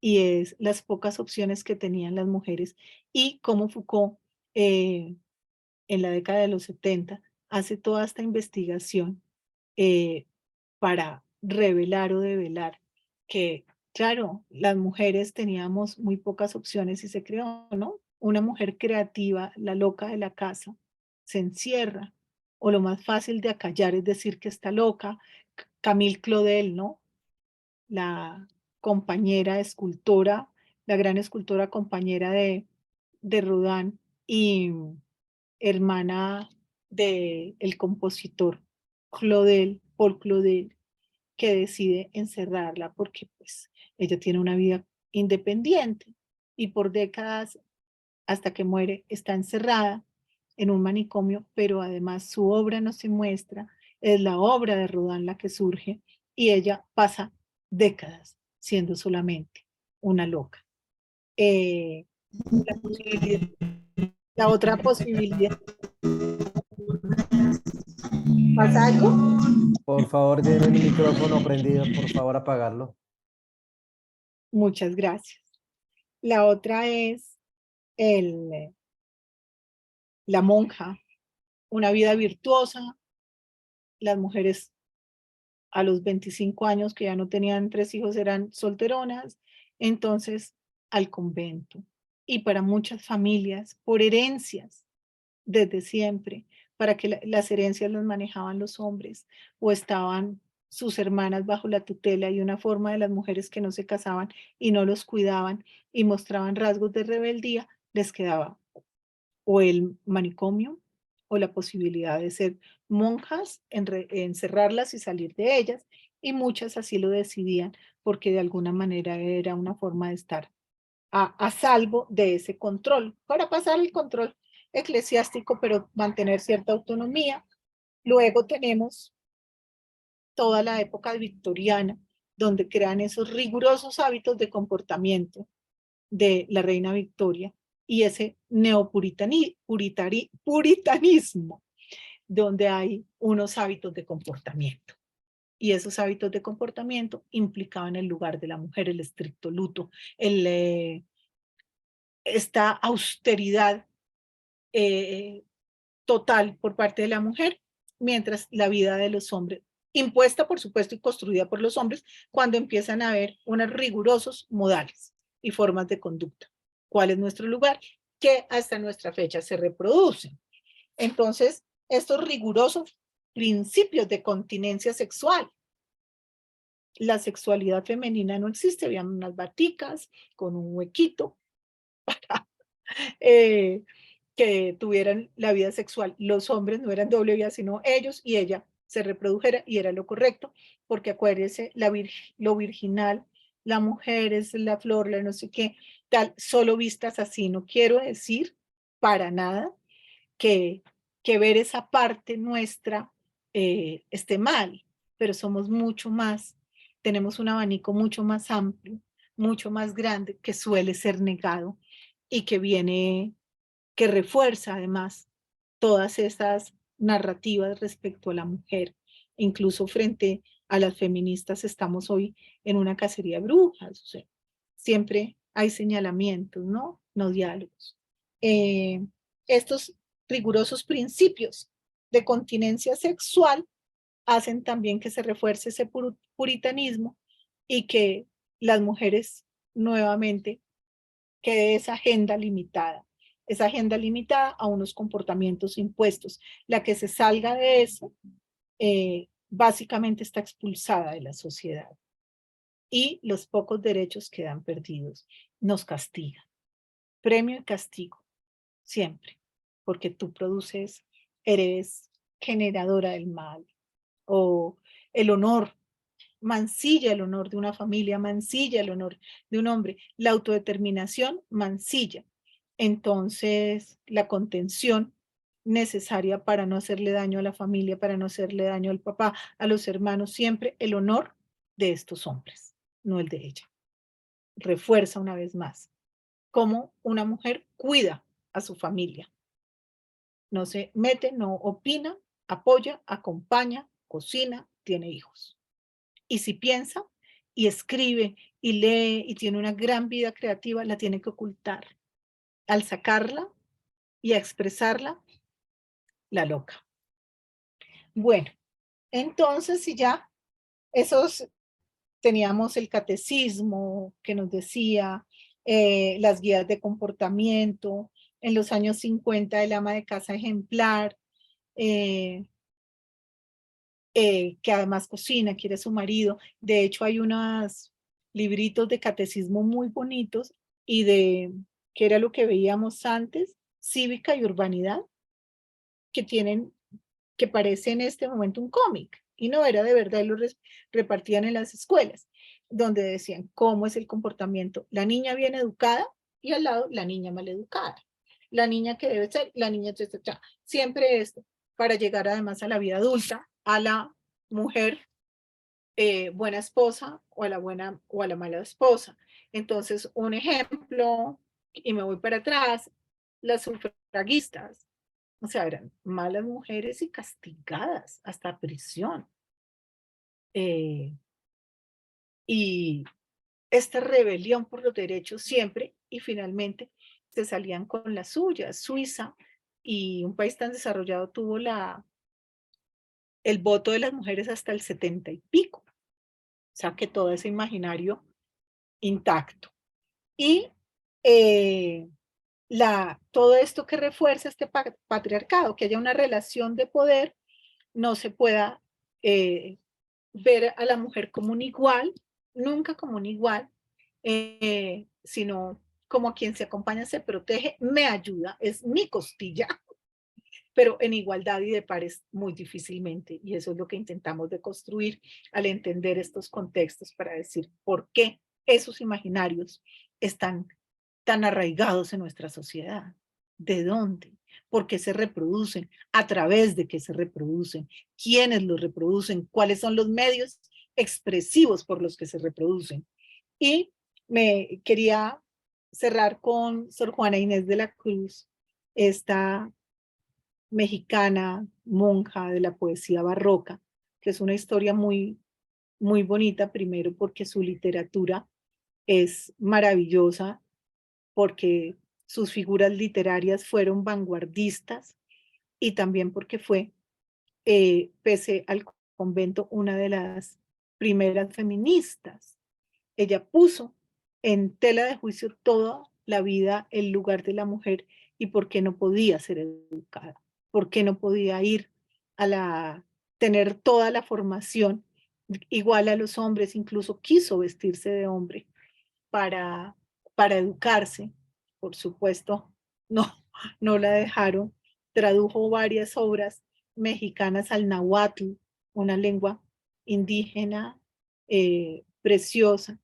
Speaker 1: y es las pocas opciones que tenían las mujeres y cómo Foucault en la década de los 70 hace toda esta investigación eh, para revelar o develar que, claro, las mujeres teníamos muy pocas opciones y se creó, ¿no? Una mujer creativa, la loca de la casa, se encierra, o lo más fácil de acallar es decir que está loca. Camille Claudel, ¿no? La compañera escultora, la gran escultora compañera de Rodin y hermana del compositor Claudel, Paul Claudel, que decide encerrarla porque pues ella tiene una vida independiente y por décadas hasta que muere está encerrada en un manicomio, pero además su obra no se muestra, es la obra de Rodin la que surge, y ella pasa décadas siendo solamente una loca. Eh, la posibilidad, la otra posibilidad, ¿pasa algo?
Speaker 2: Por favor, tiene el micrófono prendido, por favor, apagarlo.
Speaker 1: Muchas gracias. La otra es el, la monja, una vida virtuosa, las mujeres a los 25 años que ya no tenían 3 hijos eran solteronas, entonces al convento. Y para muchas familias, por herencias, desde siempre, para que las herencias las manejaban los hombres o estaban sus hermanas bajo la tutela, y una forma de las mujeres que no se casaban y no los cuidaban y mostraban rasgos de rebeldía, les quedaba o el manicomio o la posibilidad de ser monjas, encerrarlas y salir de ellas, y muchas así lo decidían porque de alguna manera era una forma de estar a salvo de ese control, para pasar el control eclesiástico, pero mantener cierta autonomía. Luego tenemos toda la época victoriana, donde crean esos rigurosos hábitos de comportamiento de la reina Victoria y ese puritanismo, donde hay unos hábitos de comportamiento. Y esos hábitos de comportamiento implicaban el lugar de la mujer, el estricto luto, esta austeridad total por parte de la mujer, mientras la vida de los hombres, impuesta por supuesto y construida por los hombres, cuando empiezan a haber unos rigurosos modales y formas de conducta. ¿Cuál es nuestro lugar? Que hasta nuestra fecha se reproducen. Entonces, estos rigurosos principios de continencia sexual, la sexualidad femenina no existe, habían unas baticas con un huequito para que tuvieran la vida sexual. Los hombres no eran doble vía, sino ellos y ella se reprodujera y era lo correcto, porque acuérdense, lo virginal, la mujer es la flor, la no sé qué, tal, solo vistas así. No quiero decir para nada que, que ver esa parte nuestra esté mal, pero somos mucho más, tenemos un abanico mucho más amplio, mucho más grande, que suele ser negado y que viene, que refuerza además todas esas narrativas respecto a la mujer. Incluso frente a las feministas estamos hoy en una cacería de brujas. O sea, siempre hay señalamientos, ¿no? No diálogos. Estos rigurosos principios de continencia sexual hacen también que se refuerce ese puritanismo y que las mujeres nuevamente quede esa agenda limitada a unos comportamientos impuestos. La que se salga de eso básicamente está expulsada de la sociedad y los pocos derechos quedan perdidos. Nos castiga. Premio y castigo, siempre, porque tú produces, eres generadora del mal o el honor, mancilla el honor de una familia, mancilla el honor de un hombre, la autodeterminación mancilla. Entonces, la contención necesaria para no hacerle daño a la familia, para no hacerle daño al papá, a los hermanos, siempre el honor de estos hombres, no el de ella. Refuerza una vez más cómo una mujer cuida a su familia. No se mete, no opina, apoya, acompaña, cocina, tiene hijos. Y si piensa y escribe y lee y tiene una gran vida creativa, la tiene que ocultar. Al sacarla y a expresarla, la loca. Bueno, entonces si ya esos teníamos el catecismo que nos decía las guías de comportamiento, en los años 50 el ama de casa ejemplar, eh, que además cocina, quiere a su marido. De hecho, hay unos libritos de catecismo muy bonitos y de, que era lo que veíamos antes, cívica y urbanidad, que tienen, que parece en este momento un cómic. Y no era de verdad, y lo repartían en las escuelas, donde decían cómo es el comportamiento. La niña bien educada y al lado la niña mal educada. La niña que debe ser, la niña siempre esto, para llegar además a la vida adulta, a la mujer buena esposa o a la buena o a la mala esposa. Entonces, un ejemplo, y me voy para atrás, las sufragistas, o sea, eran malas mujeres y castigadas hasta prisión. Eh, y esta rebelión por los derechos siempre, y finalmente se salían con las suyas. Suiza, y un país tan desarrollado, tuvo el voto de las mujeres hasta el 70 y pico. O sea, que todo ese imaginario intacto. Y todo esto que refuerza este patriarcado, que haya una relación de poder, no se pueda ver a la mujer como un igual, nunca como un igual, sino como quien se acompaña, se protege, me ayuda, es mi costilla, pero en igualdad y de pares muy difícilmente. Y eso es lo que intentamos de construir al entender estos contextos para decir por qué esos imaginarios están tan arraigados en nuestra sociedad. ¿De dónde? ¿Por qué se reproducen? ¿A través de qué se reproducen? ¿Quiénes los reproducen? ¿Cuáles son los medios expresivos por los que se reproducen? Y me quería cerrar con Sor Juana Inés de la Cruz, esta mexicana monja de la poesía barroca, que es una historia muy bonita, primero porque su literatura es maravillosa, porque sus figuras literarias fueron vanguardistas y también porque fue, pese al convento, una de las primeras feministas. Ella puso en tela de juicio toda la vida, el lugar de la mujer y por qué no podía ser educada, por qué no podía ir tener toda la formación igual a los hombres, incluso quiso vestirse de hombre para, para educarse. Por supuesto, no, no la dejaron. Tradujo varias obras mexicanas al náhuatl, una lengua indígena preciosa.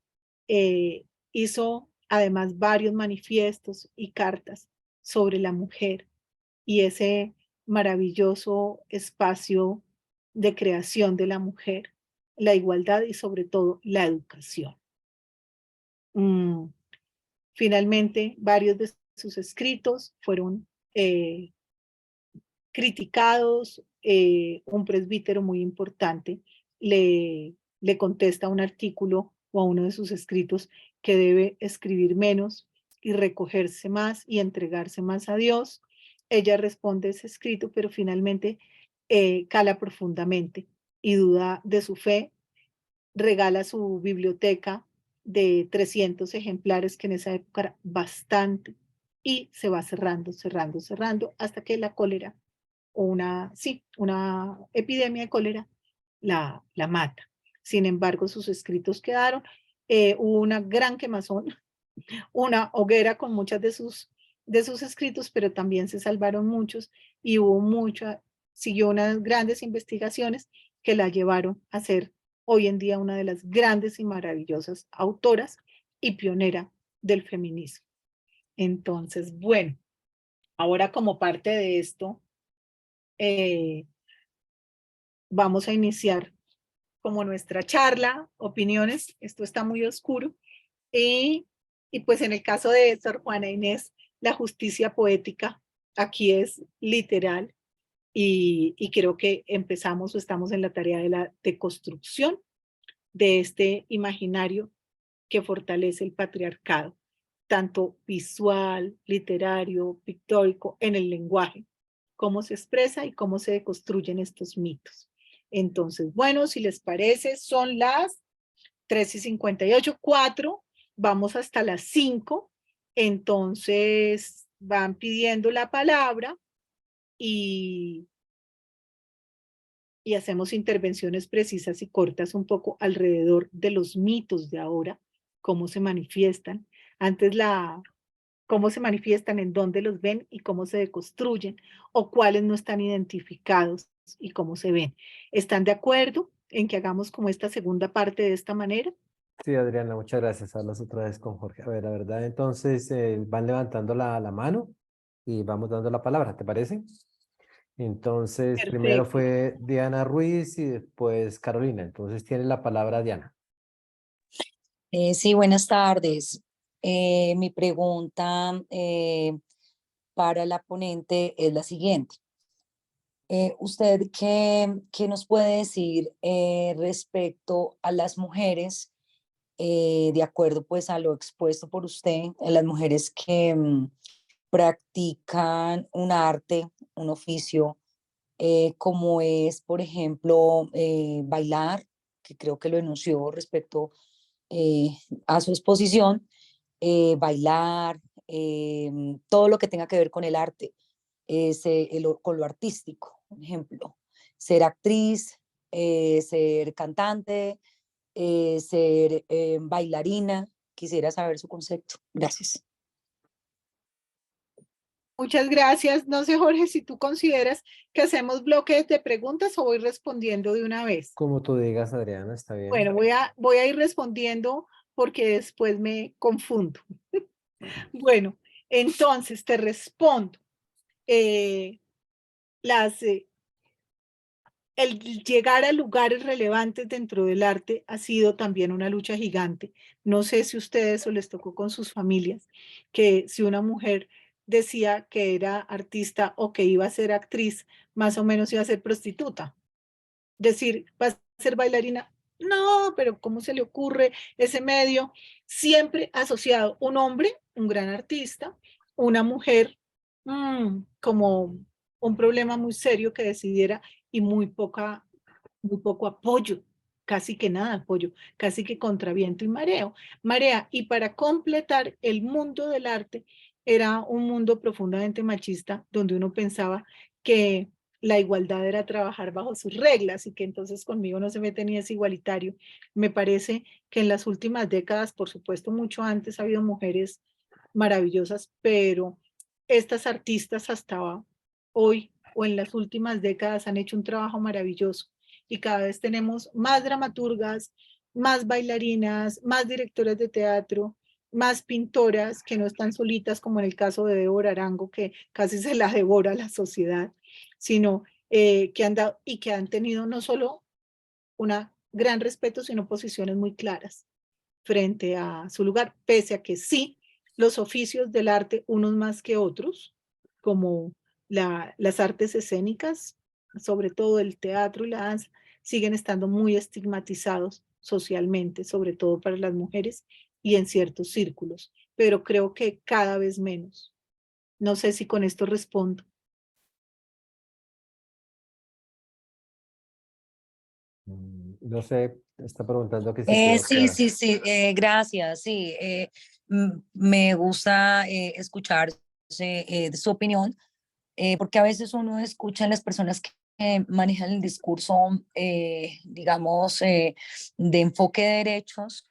Speaker 1: Hizo además varios manifiestos y cartas sobre la mujer y ese maravilloso espacio de creación de la mujer, la igualdad y sobre todo la educación. Finalmente, varios de sus escritos fueron criticados. Un presbítero muy importante le contesta un artículo o a uno de sus escritos que debe escribir menos y recogerse más y entregarse más a Dios. Ella responde ese escrito, pero finalmente cala profundamente y duda de su fe, regala su biblioteca de 300 ejemplares, que en esa época era bastante, y se va cerrando, cerrando, cerrando, hasta que la cólera, o una epidemia de cólera, la mata. Sin embargo, sus escritos quedaron. Hubo una gran quemazón, una hoguera con muchas de sus escritos, pero también se salvaron muchos y siguió unas grandes investigaciones que la llevaron a ser hoy en día una de las grandes y maravillosas autoras y pionera del feminismo. Entonces, bueno, ahora como parte de esto, vamos a iniciar como nuestra charla, opiniones. Esto está muy oscuro. Y, y pues en el caso de Sor Juana Inés, la justicia poética aquí es literal y creo que empezamos o estamos en la tarea de la deconstrucción de este imaginario que fortalece el patriarcado, tanto visual, literario, pictórico, en el lenguaje, cómo se expresa y cómo se deconstruyen estos mitos. Entonces, bueno, si les parece, son las 3:58, 4, vamos hasta las 5, entonces van pidiendo la palabra y, y hacemos intervenciones precisas y cortas un poco alrededor de los mitos de ahora, cómo se manifiestan. Antes cómo se manifiestan, en dónde los ven y cómo se deconstruyen, o cuáles no están identificados y cómo se ven. ¿Están de acuerdo en que hagamos como esta segunda parte de esta manera?
Speaker 2: Sí, Adriana, muchas gracias. Hablas otra vez con Jorge. A ver, la verdad, entonces van levantando la mano y vamos dando la palabra, ¿te parece? Entonces, primero
Speaker 1: Perfecto.
Speaker 2: fue Diana Ruiz y después Carolina. Entonces, tiene la palabra Diana.
Speaker 3: Sí, buenas tardes. Mi pregunta para la ponente es la siguiente. ¿Usted qué nos puede decir respecto a las mujeres, de acuerdo pues a lo expuesto por usted, a las mujeres que practican un arte, un oficio, como es, por ejemplo, bailar, que creo que lo enunció respecto eh, a su exposición, bailar, todo lo que tenga que ver con el arte, con lo artístico, por ejemplo, ser actriz, ser cantante, ser bailarina. Quisiera saber su concepto. Gracias.
Speaker 1: Muchas gracias. No sé, Jorge, si tú consideras que hacemos bloques de preguntas o voy respondiendo de una vez.
Speaker 2: Como tú digas, Adriana, está bien.
Speaker 1: Bueno, voy a ir respondiendo porque después me confundo. Bueno, entonces te respondo. las, el llegar a lugares relevantes dentro del arte ha sido también una lucha gigante. No sé si a ustedes o les tocó con sus familias, que si una mujer decía que era artista o que iba a ser actriz, más o menos iba a ser prostituta. Decir, va a ser bailarina. No, pero ¿cómo se le ocurre ese medio? Siempre asociado un hombre, un gran artista, una mujer, como un problema muy serio que decidiera y muy poco apoyo, casi que nada apoyo, casi que contra viento y marea. Y para completar, el mundo del arte era un mundo profundamente machista, donde uno pensaba que la igualdad era trabajar bajo sus reglas y que entonces conmigo no se me tenía ese igualitario. Me parece que en las últimas décadas, por supuesto, mucho antes ha habido mujeres maravillosas, pero estas artistas hasta hoy o en las últimas décadas han hecho un trabajo maravilloso y cada vez tenemos más dramaturgas, más bailarinas, más directoras de teatro, más pintoras que no están solitas, como en el caso de Débora Arango, que casi se la devora la sociedad, sino que han dado y que han tenido no solo un gran respeto, sino posiciones muy claras frente a su lugar, pese a que sí, los oficios del arte, unos más que otros, como las artes escénicas, sobre todo el teatro y la danza, siguen estando muy estigmatizados socialmente, sobre todo para las mujeres y en ciertos círculos, pero creo que cada vez menos. No sé si con esto respondo.
Speaker 2: No sé, está preguntando que si quedó
Speaker 3: Sí,
Speaker 2: claro.
Speaker 3: sí, sí, gracias, sí. Me gusta escuchar su opinión, porque a veces uno escucha a las personas que manejan el discurso, digamos, de enfoque de derechos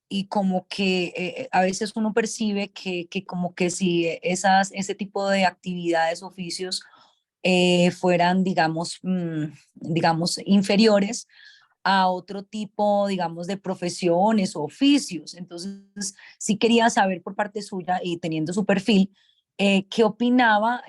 Speaker 3: y como que a veces uno percibe que como que si ese tipo de actividades, oficios, fueran, digamos, digamos, inferiores a otro tipo, digamos, de profesiones o oficios. Entonces, sí quería saber por parte suya y teniendo su perfil, qué opinaba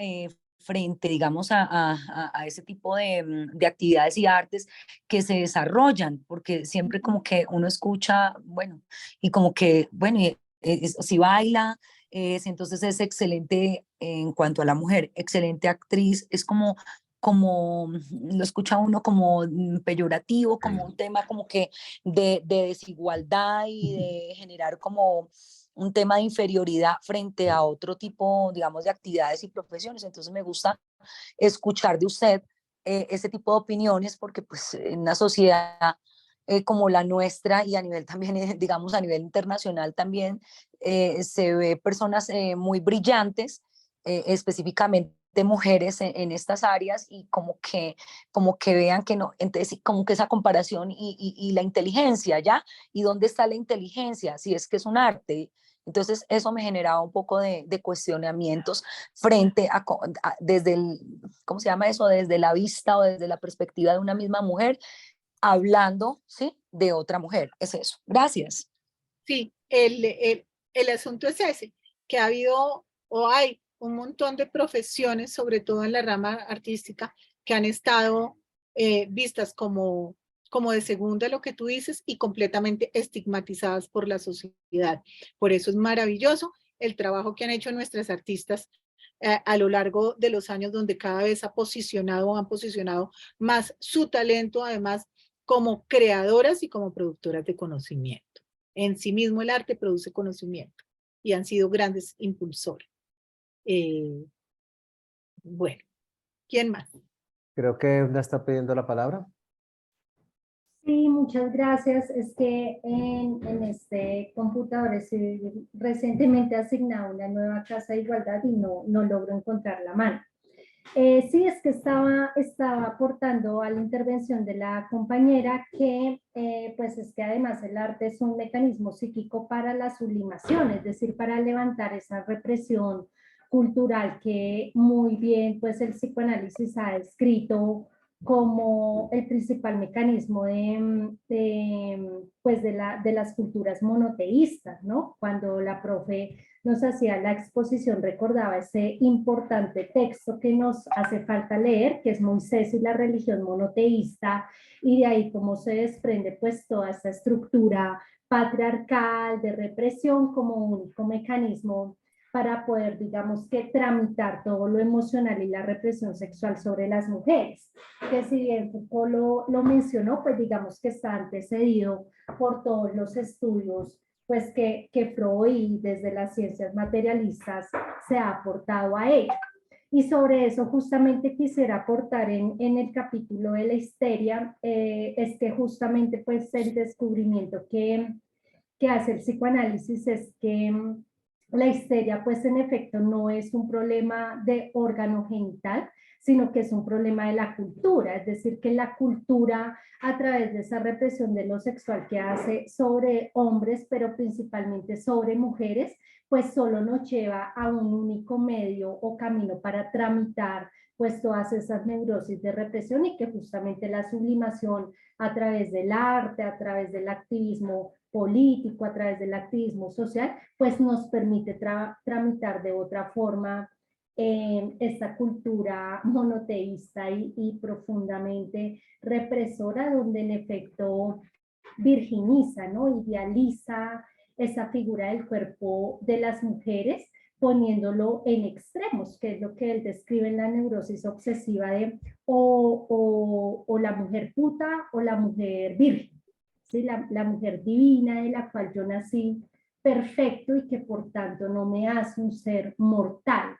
Speaker 3: frente, digamos, a ese tipo de actividades y artes que se desarrollan, porque siempre como que uno escucha, bueno, y como que, bueno, si baila, entonces es excelente en cuanto a la mujer, excelente actriz, es como lo escucha uno como peyorativo, como un tema como que de desigualdad y de generar como un tema de inferioridad frente a otro tipo, digamos, de actividades y profesiones. Entonces me gusta escuchar de usted ese tipo de opiniones porque pues en una sociedad como la nuestra y a nivel también, digamos, a nivel internacional también, se ve personas muy brillantes, específicamente de mujeres en estas áreas y como que vean que no, entonces como que esa comparación y la inteligencia, ¿ya? ¿Y dónde está la inteligencia? Si es que es un arte. Entonces eso me generaba un poco de cuestionamientos frente desde el, ¿cómo se llama eso? Desde la vista o desde la perspectiva de una misma mujer, hablando, ¿sí? De otra mujer. Es eso. Gracias.
Speaker 1: Sí, el asunto es ese, que ha habido o hay un montón de profesiones, sobre todo en la rama artística, que han estado vistas como de segunda, lo que tú dices, y completamente estigmatizadas por la sociedad. Por eso es maravilloso el trabajo que han hecho nuestras artistas a lo largo de los años, donde cada vez han posicionado más su talento, además, como creadoras y como productoras de conocimiento. En sí mismo el arte produce conocimiento y han sido grandes impulsores. Bueno, ¿quién más?
Speaker 2: Creo que una está pidiendo la palabra.
Speaker 4: Sí, muchas gracias. Es que en este computador estoy recientemente asignado una nueva casa de igualdad y no logro encontrar la mano. Sí, es que estaba aportando a la intervención de la compañera que pues es que además el arte es un mecanismo psíquico para la sublimación, es decir, para levantar esa represión cultural que muy bien pues el psicoanálisis ha descrito como el principal mecanismo pues de las culturas monoteístas, ¿no? Cuando la profe nos hacía la exposición, recordaba ese importante texto que nos hace falta leer, que es Moisés y la religión monoteísta, y de ahí cómo se desprende pues toda esta estructura patriarcal de represión como único mecanismo para poder, digamos, que tramitar todo lo emocional y la represión sexual sobre las mujeres, que si bien Foucault lo mencionó, pues digamos que está antecedido por todos los estudios pues que Freud desde las ciencias materialistas se ha aportado a ella. Y sobre eso justamente quisiera aportar en el capítulo de la histeria, es que justamente pues el descubrimiento que hace el psicoanálisis es que la histeria pues en efecto no es un problema de órgano genital, sino que es un problema de la cultura, es decir, que la cultura a través de esa represión de lo sexual que hace sobre hombres, pero principalmente sobre mujeres, pues solo nos lleva a un único medio o camino para tramitar pues todas esas neurosis de represión y que justamente la sublimación a través del arte, a través del activismo político, a través del activismo social, pues nos permite tramitar de otra forma esta cultura monoteísta y profundamente represora, donde en efecto virginiza, ¿no? Idealiza esa figura del cuerpo de las mujeres, poniéndolo en extremos, que es lo que él describe en la neurosis obsesiva de o la mujer puta o la mujer virgen, ¿sí? La mujer divina de la cual yo nací perfecto y que por tanto no me hace un ser mortal.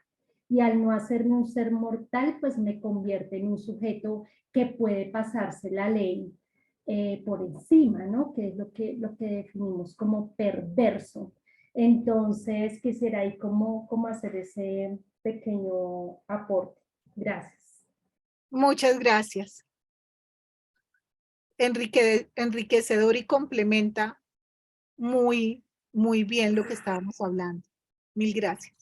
Speaker 4: Y al no hacerme un ser mortal, pues me convierte en un sujeto que puede pasarse la ley por encima, ¿no? Que es lo que definimos como perverso. Entonces, quisiera ahí cómo hacer ese pequeño aporte. Gracias.
Speaker 1: Muchas gracias. Enriquecedor y complementa muy, muy bien lo que estábamos hablando. Mil gracias.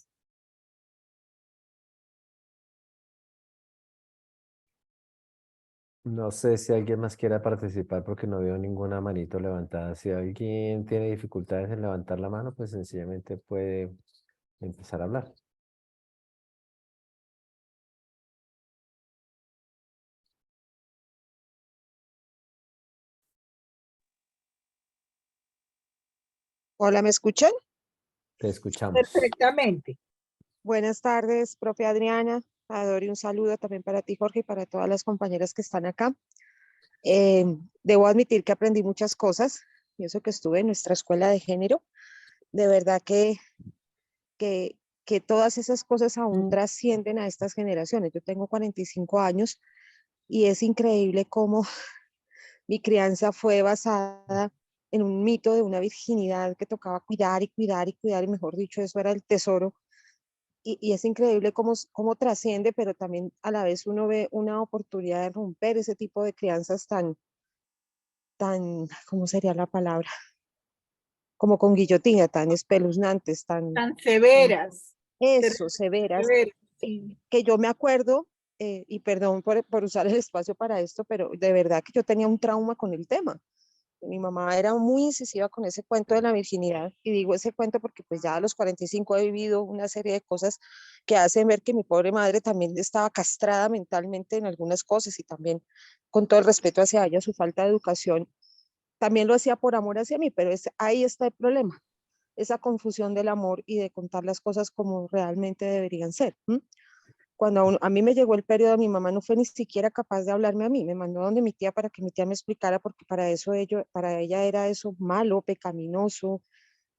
Speaker 2: No sé si alguien más quiera participar porque no veo ninguna manito levantada. Si alguien tiene dificultades en levantar la mano, pues sencillamente puede empezar a hablar.
Speaker 5: Hola, ¿me escuchan?
Speaker 2: Te escuchamos.
Speaker 1: Perfectamente.
Speaker 5: Buenas tardes, profe Adriana. Adori, un saludo también para ti, Jorge, y para todas las compañeras que están acá. Eh, Debo admitir que aprendí muchas cosas, y eso que estuve en nuestra escuela de género. De verdad que, que todas esas cosas aún trascienden a estas generaciones. Yo tengo 45 años y es increíble cómo mi crianza fue basada en un mito de una virginidad que tocaba cuidar y cuidar y cuidar, y mejor dicho, eso era el tesoro. Y es increíble cómo trasciende, pero también a la vez uno ve una oportunidad de romper ese tipo de crianzas tan, ¿cómo sería la palabra? Como con guillotina, tan espeluznantes,
Speaker 1: Tan severas.
Speaker 5: eso, severas,
Speaker 1: Severas, sí.
Speaker 5: que yo me acuerdo, y perdón por usar el espacio para esto, pero de verdad que yo tenía un trauma con el tema. Mi mamá era muy incisiva con ese cuento de la virginidad, y digo ese cuento porque pues ya a los 45 he vivido una serie de cosas que hacen ver que mi pobre madre también estaba castrada mentalmente en algunas cosas, y también, con todo el respeto hacia ella, su falta de educación, también lo hacía por amor hacia mí, pero ahí está el problema, esa confusión del amor y de contar las cosas como realmente deberían ser. Cuando a mí me llegó el periodo, mi mamá no fue ni siquiera capaz de hablarme a mí, me mandó a donde mi tía para que mi tía me explicara, porque para ella era eso malo, pecaminoso,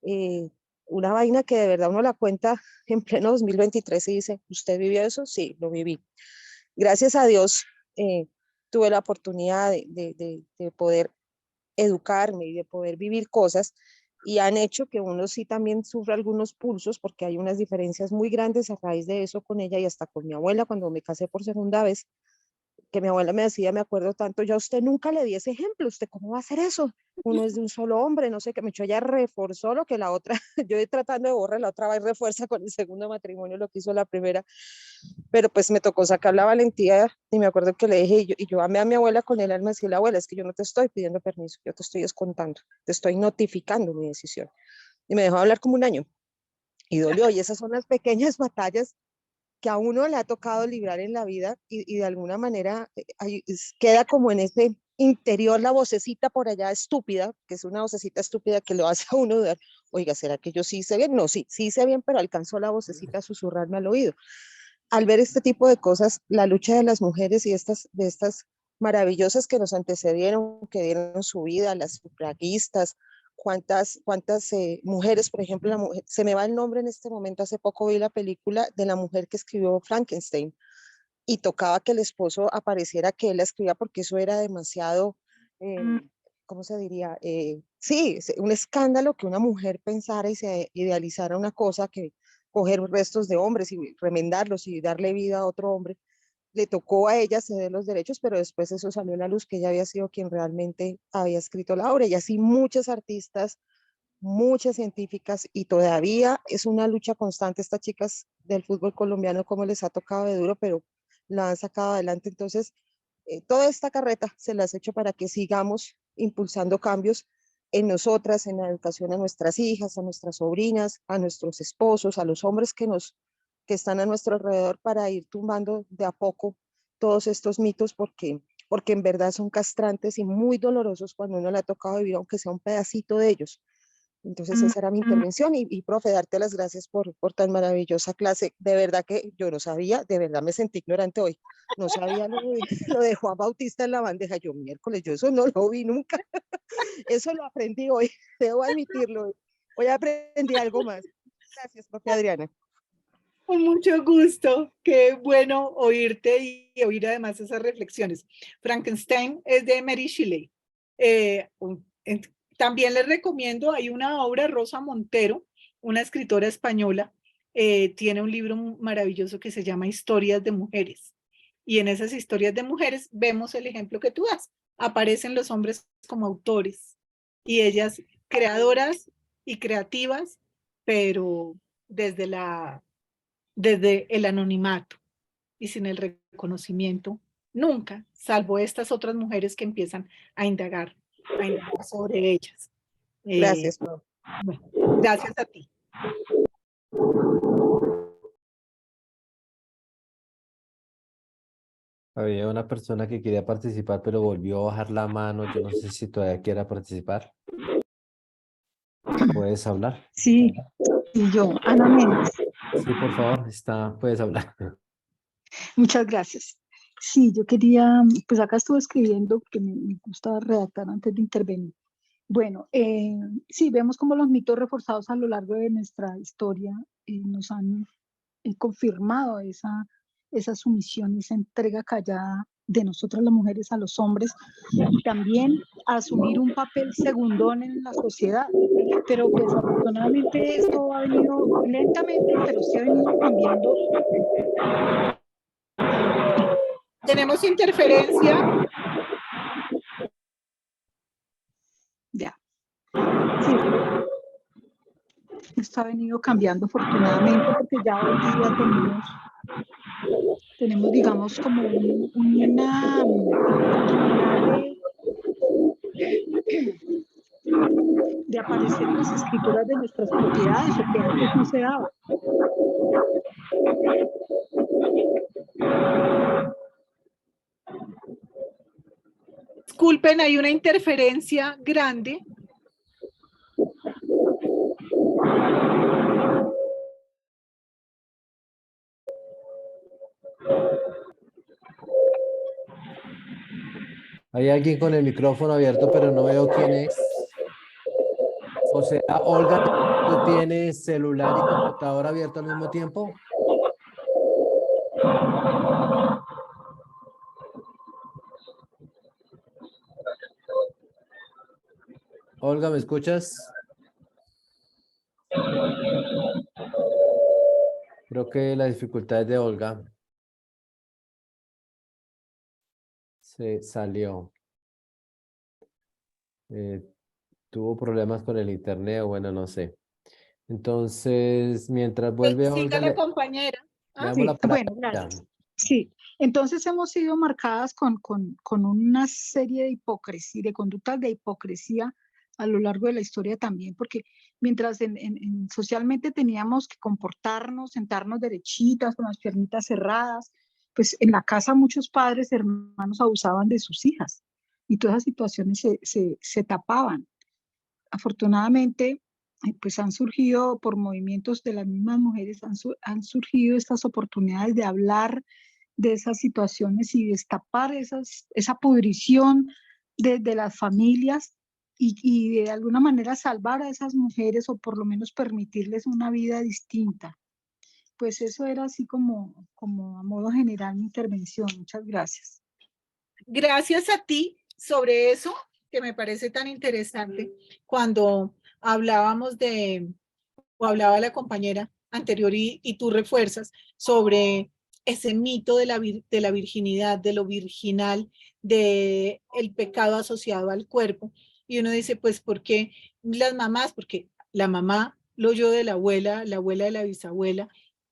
Speaker 5: eh, una vaina que de verdad uno la cuenta en pleno 2023 y dice, ¿usted vivió eso? Sí, lo viví. Gracias a Dios, tuve la oportunidad de poder educarme y de poder vivir cosas, y han hecho que uno sí también sufra algunos pulsos, porque hay unas diferencias muy grandes a raíz de eso con ella y hasta con mi abuela cuando me casé por segunda vez. que mi abuela me decía, me acuerdo tanto, yo a usted nunca le di ese ejemplo, ¿usted cómo va a hacer eso? Uno es de un solo hombre, no sé qué, me echó, ella reforzó lo que la otra, yo tratando de borrar, la otra va y refuerza con el segundo matrimonio lo que hizo la primera, pero pues me tocó sacar la valentía y me acuerdo que le dije, y yo amé a mi abuela con el alma, decía, la abuela, es que yo no te estoy pidiendo permiso, yo te estoy descontando, te estoy notificando mi decisión. Y me dejó hablar como un año y dolió, y esas son las pequeñas batallas que a uno le ha tocado librar en la vida y de alguna manera queda como en ese interior la vocecita por allá estúpida, que es una vocecita estúpida que lo hace a uno dudar, oiga, ¿será que yo sí hice bien? No, sí, sí hice bien, pero alcanzó la vocecita a susurrarme al oído. Al ver este tipo de cosas, la lucha de las mujeres y de estas maravillosas que nos antecedieron, que dieron su vida, las sufragistas, cuántas mujeres, por ejemplo, se me va el nombre en este momento, hace poco vi la película de la mujer que escribió Frankenstein y tocaba que el esposo apareciera que él la escribía porque eso era demasiado, ¿cómo se diría? Sí, un escándalo que una mujer pensara y se idealizara una cosa que coger restos de hombres y remendarlos y darle vida a otro hombre. Le tocó a ella ceder los derechos, pero después eso salió a la luz que ella había sido quien realmente había escrito la obra. Y así muchas artistas, muchas científicas, y todavía es una lucha constante estas chicas del fútbol colombiano, como les ha tocado de duro, pero la han sacado adelante. Entonces, toda esta carreta se las he hecho para que sigamos impulsando cambios en nosotras, en la educación a nuestras hijas, a nuestras sobrinas, a nuestros esposos, a los hombres que están a nuestro alrededor para ir tumbando de a poco todos estos mitos porque en verdad son castrantes y muy dolorosos cuando uno le ha tocado vivir, aunque sea un pedacito de ellos. Entonces esa era mi intervención y profe, darte las gracias por tan maravillosa clase. De verdad que yo no sabía, de verdad me sentí ignorante hoy. No sabía lo de Juan Bautista en la bandeja. Yo miércoles, yo eso no lo vi nunca. Eso lo aprendí hoy, debo admitirlo. Hoy aprendí algo más. Gracias, profe Adriana.
Speaker 1: Con mucho gusto, qué bueno oírte y oír además esas reflexiones. Frankenstein es de Mary Shelley. También les recomiendo, hay una obra, Rosa Montero, una escritora española, tiene un libro maravilloso que se llama Historias de Mujeres. Y en esas historias de mujeres vemos el ejemplo que tú das. Aparecen los hombres como autores y ellas creadoras y creativas, pero desde el anonimato y sin el reconocimiento, nunca, salvo estas otras mujeres que empiezan a indagar sobre ellas.
Speaker 5: Gracias, profe.
Speaker 1: Bueno, gracias a ti.
Speaker 2: Había una persona que quería participar, pero volvió a bajar la mano. Yo no sé si todavía quiera participar. ¿Puedes hablar?
Speaker 6: Sí, y yo, Ana Méndez.
Speaker 2: Sí, por favor, puedes hablar.
Speaker 6: Muchas gracias. Sí, yo quería, pues acá estuve escribiendo, que me gusta redactar antes de intervenir. Bueno, sí, vemos como los mitos reforzados a lo largo de nuestra historia nos han confirmado esa sumisión, esa entrega callada de nosotras las mujeres a los hombres, y también asumir un papel segundón en la sociedad. Pero pues afortunadamente esto ha venido lentamente, pero sí ha venido cambiando.
Speaker 1: Tenemos interferencia.
Speaker 6: Ya. Sí. Esto ha venido cambiando afortunadamente porque ya hoy día tenemos digamos, como una oportunidad de aparecer en las escrituras de nuestras propiedades, lo que antes no se daba.
Speaker 1: Disculpen, hay una interferencia grande.
Speaker 2: Hay alguien con el micrófono abierto, pero no veo quién es. O sea, Olga, ¿tú tienes celular y computadora abierto al mismo tiempo? Olga, ¿me escuchas? Creo que la dificultad es de Olga. Se salió. Tuvo problemas con el internet, o bueno, no sé. Entonces, mientras vuelve Olga,
Speaker 1: Siga la compañera.
Speaker 2: le
Speaker 1: Ah,
Speaker 2: damos la
Speaker 6: Sí,
Speaker 2: palabra.
Speaker 6: bueno,
Speaker 2: Ya.
Speaker 6: gracias. Sí, entonces hemos sido marcadas con una serie de hipocresía, de conductas de hipocresía a lo largo de la historia también, porque mientras socialmente teníamos que comportarnos, sentarnos derechitas, con las piernitas cerradas, pues en la casa muchos padres, hermanos abusaban de sus hijas y todas esas situaciones se tapaban. Afortunadamente, pues han surgido por movimientos de las mismas mujeres, han surgido estas oportunidades de hablar de esas situaciones y destapar esa pudrición de las familias y de alguna manera salvar a esas mujeres o por lo menos permitirles una vida distinta. Pues eso era así como a modo general mi intervención. Muchas gracias.
Speaker 1: gracias a ti sobre eso que me parece tan interesante cuando hablábamos o hablaba la compañera anterior y tú refuerzas sobre ese mito de la virginidad, de lo virginal, de el pecado asociado al cuerpo. Y uno dice, pues, ¿por qué las mamás? Porque la mamá lo oyó de la abuela de la bisabuela,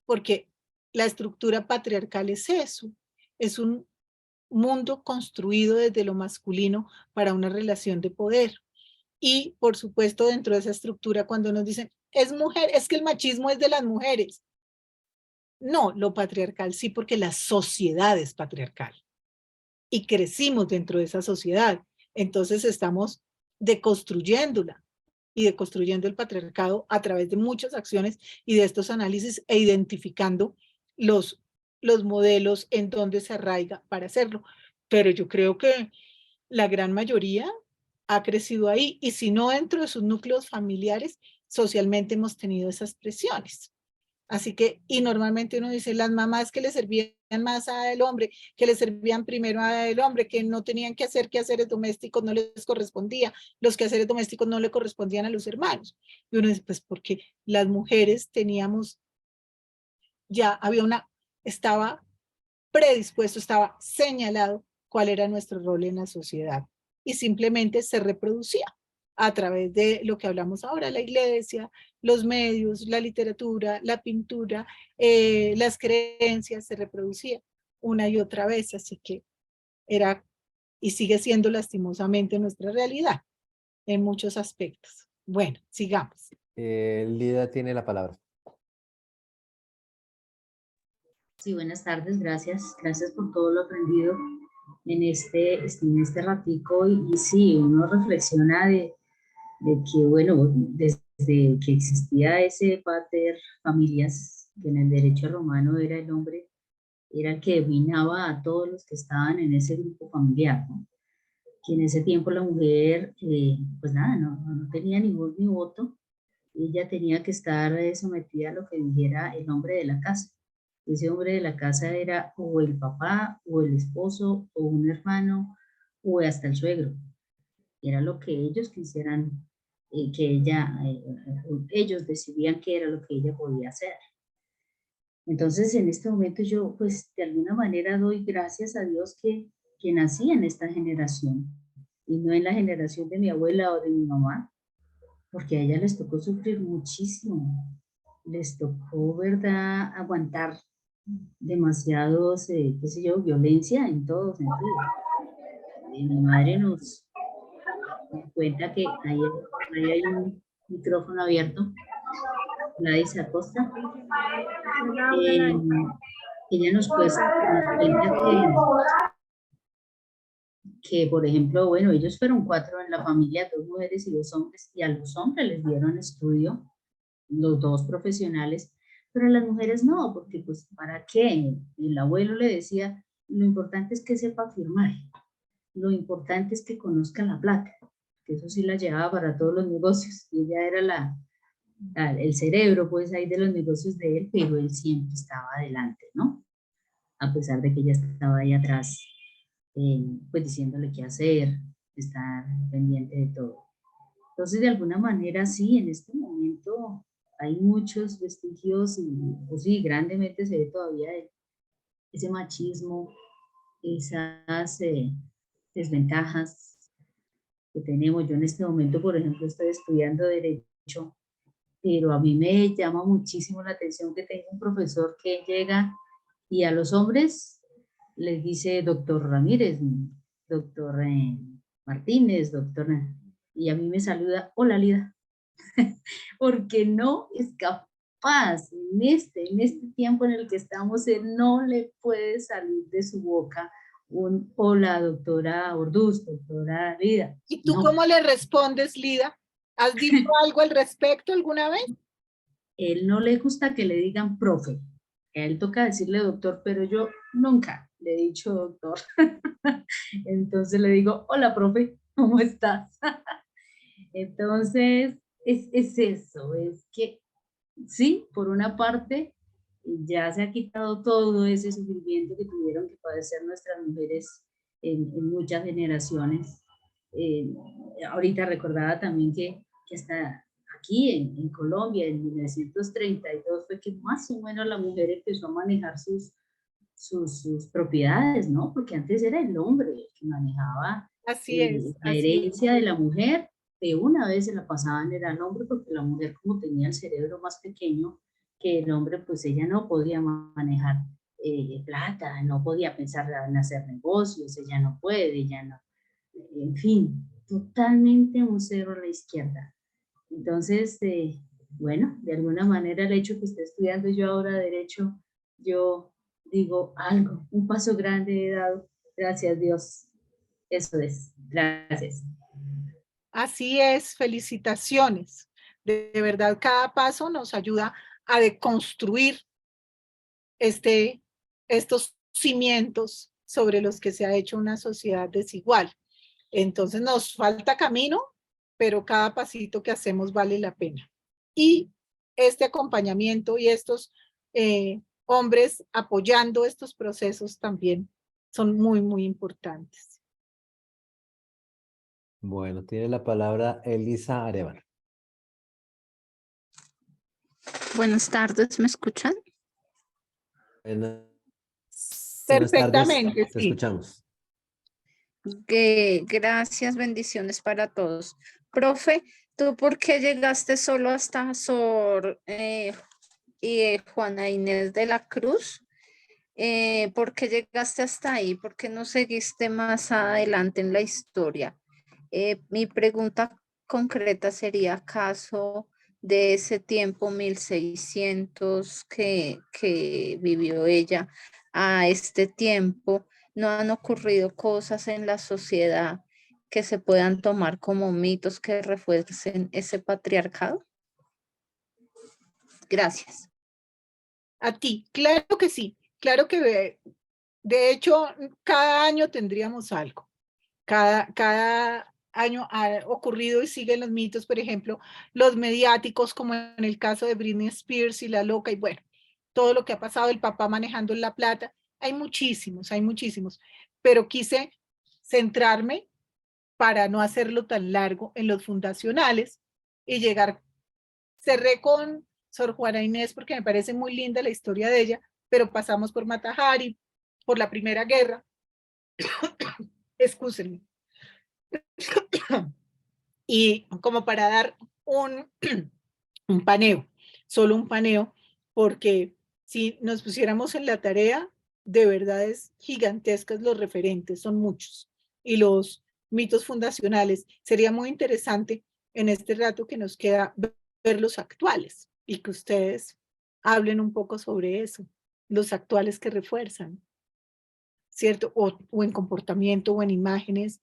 Speaker 1: porque la estructura patriarcal es eso, es un mundo construido desde lo masculino para una relación de poder. Y por supuesto, dentro de esa estructura, cuando nos dicen, es mujer, es que el machismo es de las mujeres. No, lo patriarcal sí, porque la sociedad es patriarcal. Y crecimos dentro de esa sociedad. Entonces estamos deconstruyéndola y deconstruyendo el patriarcado a través de muchas acciones y de estos análisis e identificando los modelos en donde se arraiga para hacerlo. Pero yo creo que la gran mayoría ha crecido ahí y si no dentro de sus núcleos familiares, socialmente hemos tenido esas presiones. Así que, y normalmente uno dice, las mamás que le servían más al hombre, que le servían primero al hombre, que no tenían que hacer quehaceres domésticos, no les correspondía, los quehaceres domésticos no le correspondían a los hermanos. Y uno dice, pues porque las mujeres teníamos, ya había estaba predispuesto, estaba señalado cuál era nuestro rol en la sociedad y simplemente se reproducía a través de lo que hablamos ahora, la iglesia, los medios, la literatura, la pintura, las creencias, se reproducía una y otra vez, así que era y sigue siendo lastimosamente nuestra realidad en muchos aspectos. Bueno, sigamos.
Speaker 2: Lida tiene la palabra.
Speaker 7: Sí, buenas tardes, gracias. Gracias por todo lo aprendido en este ratico. Y sí, uno reflexiona de que, bueno, desde que existía ese pater familias, que en el derecho romano era el hombre, era el que dominaba a todos los que estaban en ese grupo familiar, ¿no? Que en ese tiempo la mujer, pues nada, no tenía ni voz ni voto. Ella tenía que estar sometida a lo que dijera el hombre de la casa. Ese hombre de la casa era o el papá, o el esposo, o un hermano, o hasta el suegro. Era lo que ellos quisieran que ellos decidían qué era lo que ella podía hacer. Entonces, en este momento yo, pues, de alguna manera doy gracias a Dios que nací en esta generación y no en la generación de mi abuela o de mi mamá, porque a ellas les tocó sufrir muchísimo. Les tocó, ¿verdad?, aguantar demasiados, qué sé yo, violencia en todo sentido. Mi madre nos cuenta que ahí hay un micrófono abierto, Gladys Acosta. Ella nos cuenta que, por ejemplo, bueno, ellos fueron 4 en la familia, 2 mujeres y 2 hombres, y a los hombres les dieron estudio, los 2 profesionales, pero a las mujeres no, porque pues ¿para qué? El abuelo le decía, lo importante es que sepa firmar, lo importante es que conozca la plata, que eso sí la llevaba para todos los negocios, y ella era el cerebro pues ahí de los negocios de él, pero él siempre estaba adelante, ¿no? A pesar de que ella estaba ahí atrás, pues diciéndole qué hacer, estar pendiente de todo. Entonces, de alguna manera, sí, en este momento hay muchos vestigios y, pues sí, grandemente se ve todavía ese machismo, esas desventajas que tenemos. Yo en este momento, por ejemplo, estoy estudiando Derecho, pero a mí me llama muchísimo la atención que tenga un profesor que llega y a los hombres les dice doctor Ramírez, doctor Martínez, doctor, y a mí me saluda, hola Lida, porque no es capaz, en este tiempo en el que estamos, él no le puede salir de su boca un hola doctora Orduz, doctora Lida.
Speaker 1: ¿Y tú
Speaker 7: No.
Speaker 1: cómo le respondes, Lida? ¿Has dicho algo al respecto alguna vez?
Speaker 7: Él no le gusta que le digan profe. A él toca decirle doctor, pero yo nunca le he dicho doctor. Entonces le digo, hola profe, ¿cómo estás? Entonces, es eso, es que sí, por una parte, ya se ha quitado todo ese sufrimiento que tuvieron que padecer nuestras mujeres en muchas generaciones. Ahorita recordaba también que hasta aquí en Colombia, en 1932, fue que más o menos la mujer empezó a manejar sus propiedades, ¿no? Porque antes era el hombre el que manejaba
Speaker 1: Así es.
Speaker 7: la
Speaker 1: Así es.
Speaker 7: herencia de la mujer. De una vez se la pasaban era el hombre, porque la mujer, como tenía el cerebro más pequeño que el hombre, pues ella no podía manejar plata, no podía pensar en hacer negocios, ella no puede, ella no, en fin, totalmente un cero a la izquierda. Entonces, bueno, de alguna manera el hecho que esté estudiando yo ahora Derecho, yo digo algo, un paso grande he dado, gracias a Dios, eso es, gracias.
Speaker 1: Así es, felicitaciones. De verdad, cada paso nos ayuda a deconstruir estos cimientos sobre los que se ha hecho una sociedad desigual. Entonces nos falta camino, pero cada pasito que hacemos vale la pena. Y este acompañamiento y estos hombres apoyando estos procesos también son muy, muy importantes.
Speaker 2: Bueno, tiene la palabra Elisa Arevalo.
Speaker 8: Buenas tardes, ¿me escuchan?
Speaker 2: Buenas tardes,
Speaker 1: Perfectamente,
Speaker 2: te
Speaker 1: sí.
Speaker 2: escuchamos.
Speaker 8: Gracias, bendiciones para todos. Profe, ¿tú por qué llegaste solo hasta Sor Juana Inés de la Cruz? ¿Por qué llegaste hasta ahí? ¿Por qué no seguiste más adelante en la historia? Mi pregunta concreta sería, ¿acaso de ese tiempo 1600 que vivió ella a este tiempo no han ocurrido cosas en la sociedad que se puedan tomar como mitos que refuercen ese patriarcado? Gracias.
Speaker 1: A ti, claro que sí, claro que de hecho cada año tendríamos algo. Cada año ha ocurrido y siguen los mitos, por ejemplo, los mediáticos, como en el caso de Britney Spears y La Loca, y bueno, todo lo que ha pasado, el papá manejando en La Plata, hay muchísimos, pero quise centrarme para no hacerlo tan largo en los fundacionales y cerré con Sor Juana Inés porque me parece muy linda la historia de ella, pero pasamos por Mata Hari, por la Primera Guerra, excúsenme. Y como para dar un paneo, solo un paneo, porque si nos pusiéramos en la tarea, de verdad es gigantescas los referentes, son muchos, y los mitos fundacionales. Sería muy interesante en este rato que nos queda ver los actuales y que ustedes hablen un poco sobre eso, los actuales que refuerzan, ¿cierto? O en comportamiento o en imágenes,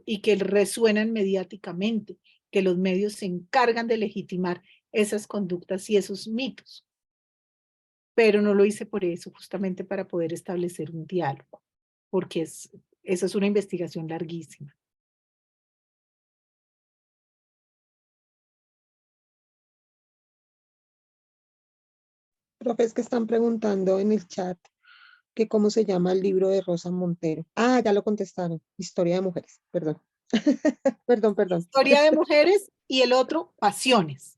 Speaker 1: y que resuenan mediáticamente, que los medios se encargan de legitimar esas conductas y esos mitos. Pero no lo hice por eso, justamente para poder establecer un diálogo, porque esa es una investigación larguísima.
Speaker 5: Profe, es que están preguntando en el chat que cómo se llama el libro de Rosa Montero. Ah, ya lo contestaron. Historia de mujeres, perdón. Perdón.
Speaker 1: Historia de mujeres y el otro, Pasiones.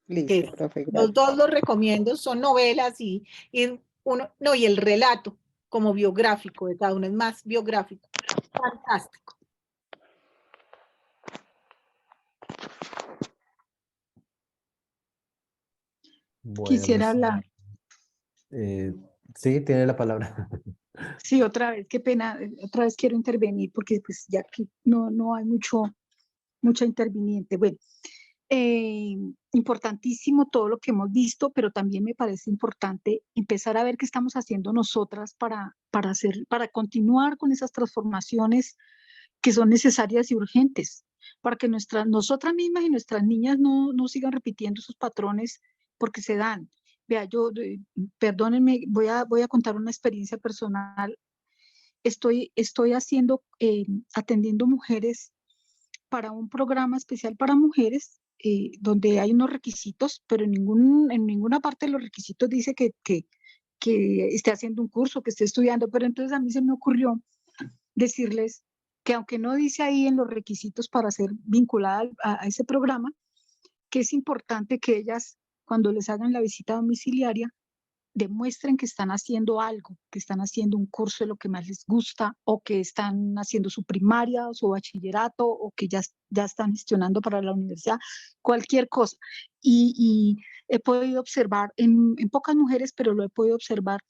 Speaker 5: Listo, profe,
Speaker 1: Los
Speaker 5: gracias.
Speaker 1: dos los recomiendo, son novelas y el relato como biográfico de cada uno, es más biográfico. Fantástico.
Speaker 2: Bueno,
Speaker 6: Quisiera hablar.
Speaker 2: sí, tiene la palabra.
Speaker 6: Sí, otra vez, qué pena, otra vez quiero intervenir porque pues ya que no hay mucha interviniente. Bueno, importantísimo todo lo que hemos visto, pero también me parece importante empezar a ver qué estamos haciendo nosotras para continuar con esas transformaciones que son necesarias y urgentes, para que nosotras mismas y nuestras niñas no sigan repitiendo esos patrones porque se dan. Vea, perdónenme, voy a contar una experiencia personal. Estoy atendiendo mujeres para un programa especial para mujeres, donde hay unos requisitos, pero en ninguna parte de los requisitos dice que esté haciendo un curso, que esté estudiando, pero entonces a mí se me ocurrió decirles que aunque no dice ahí en los requisitos para ser vinculada a ese programa, que es importante que ellas, cuando les hagan la visita domiciliaria, demuestren que están haciendo algo, que están haciendo un curso de lo que más les gusta, o que están haciendo su primaria o su bachillerato, o que ya están gestionando para la universidad, cualquier cosa. Y he podido observar en pocas mujeres, pero lo he podido observar.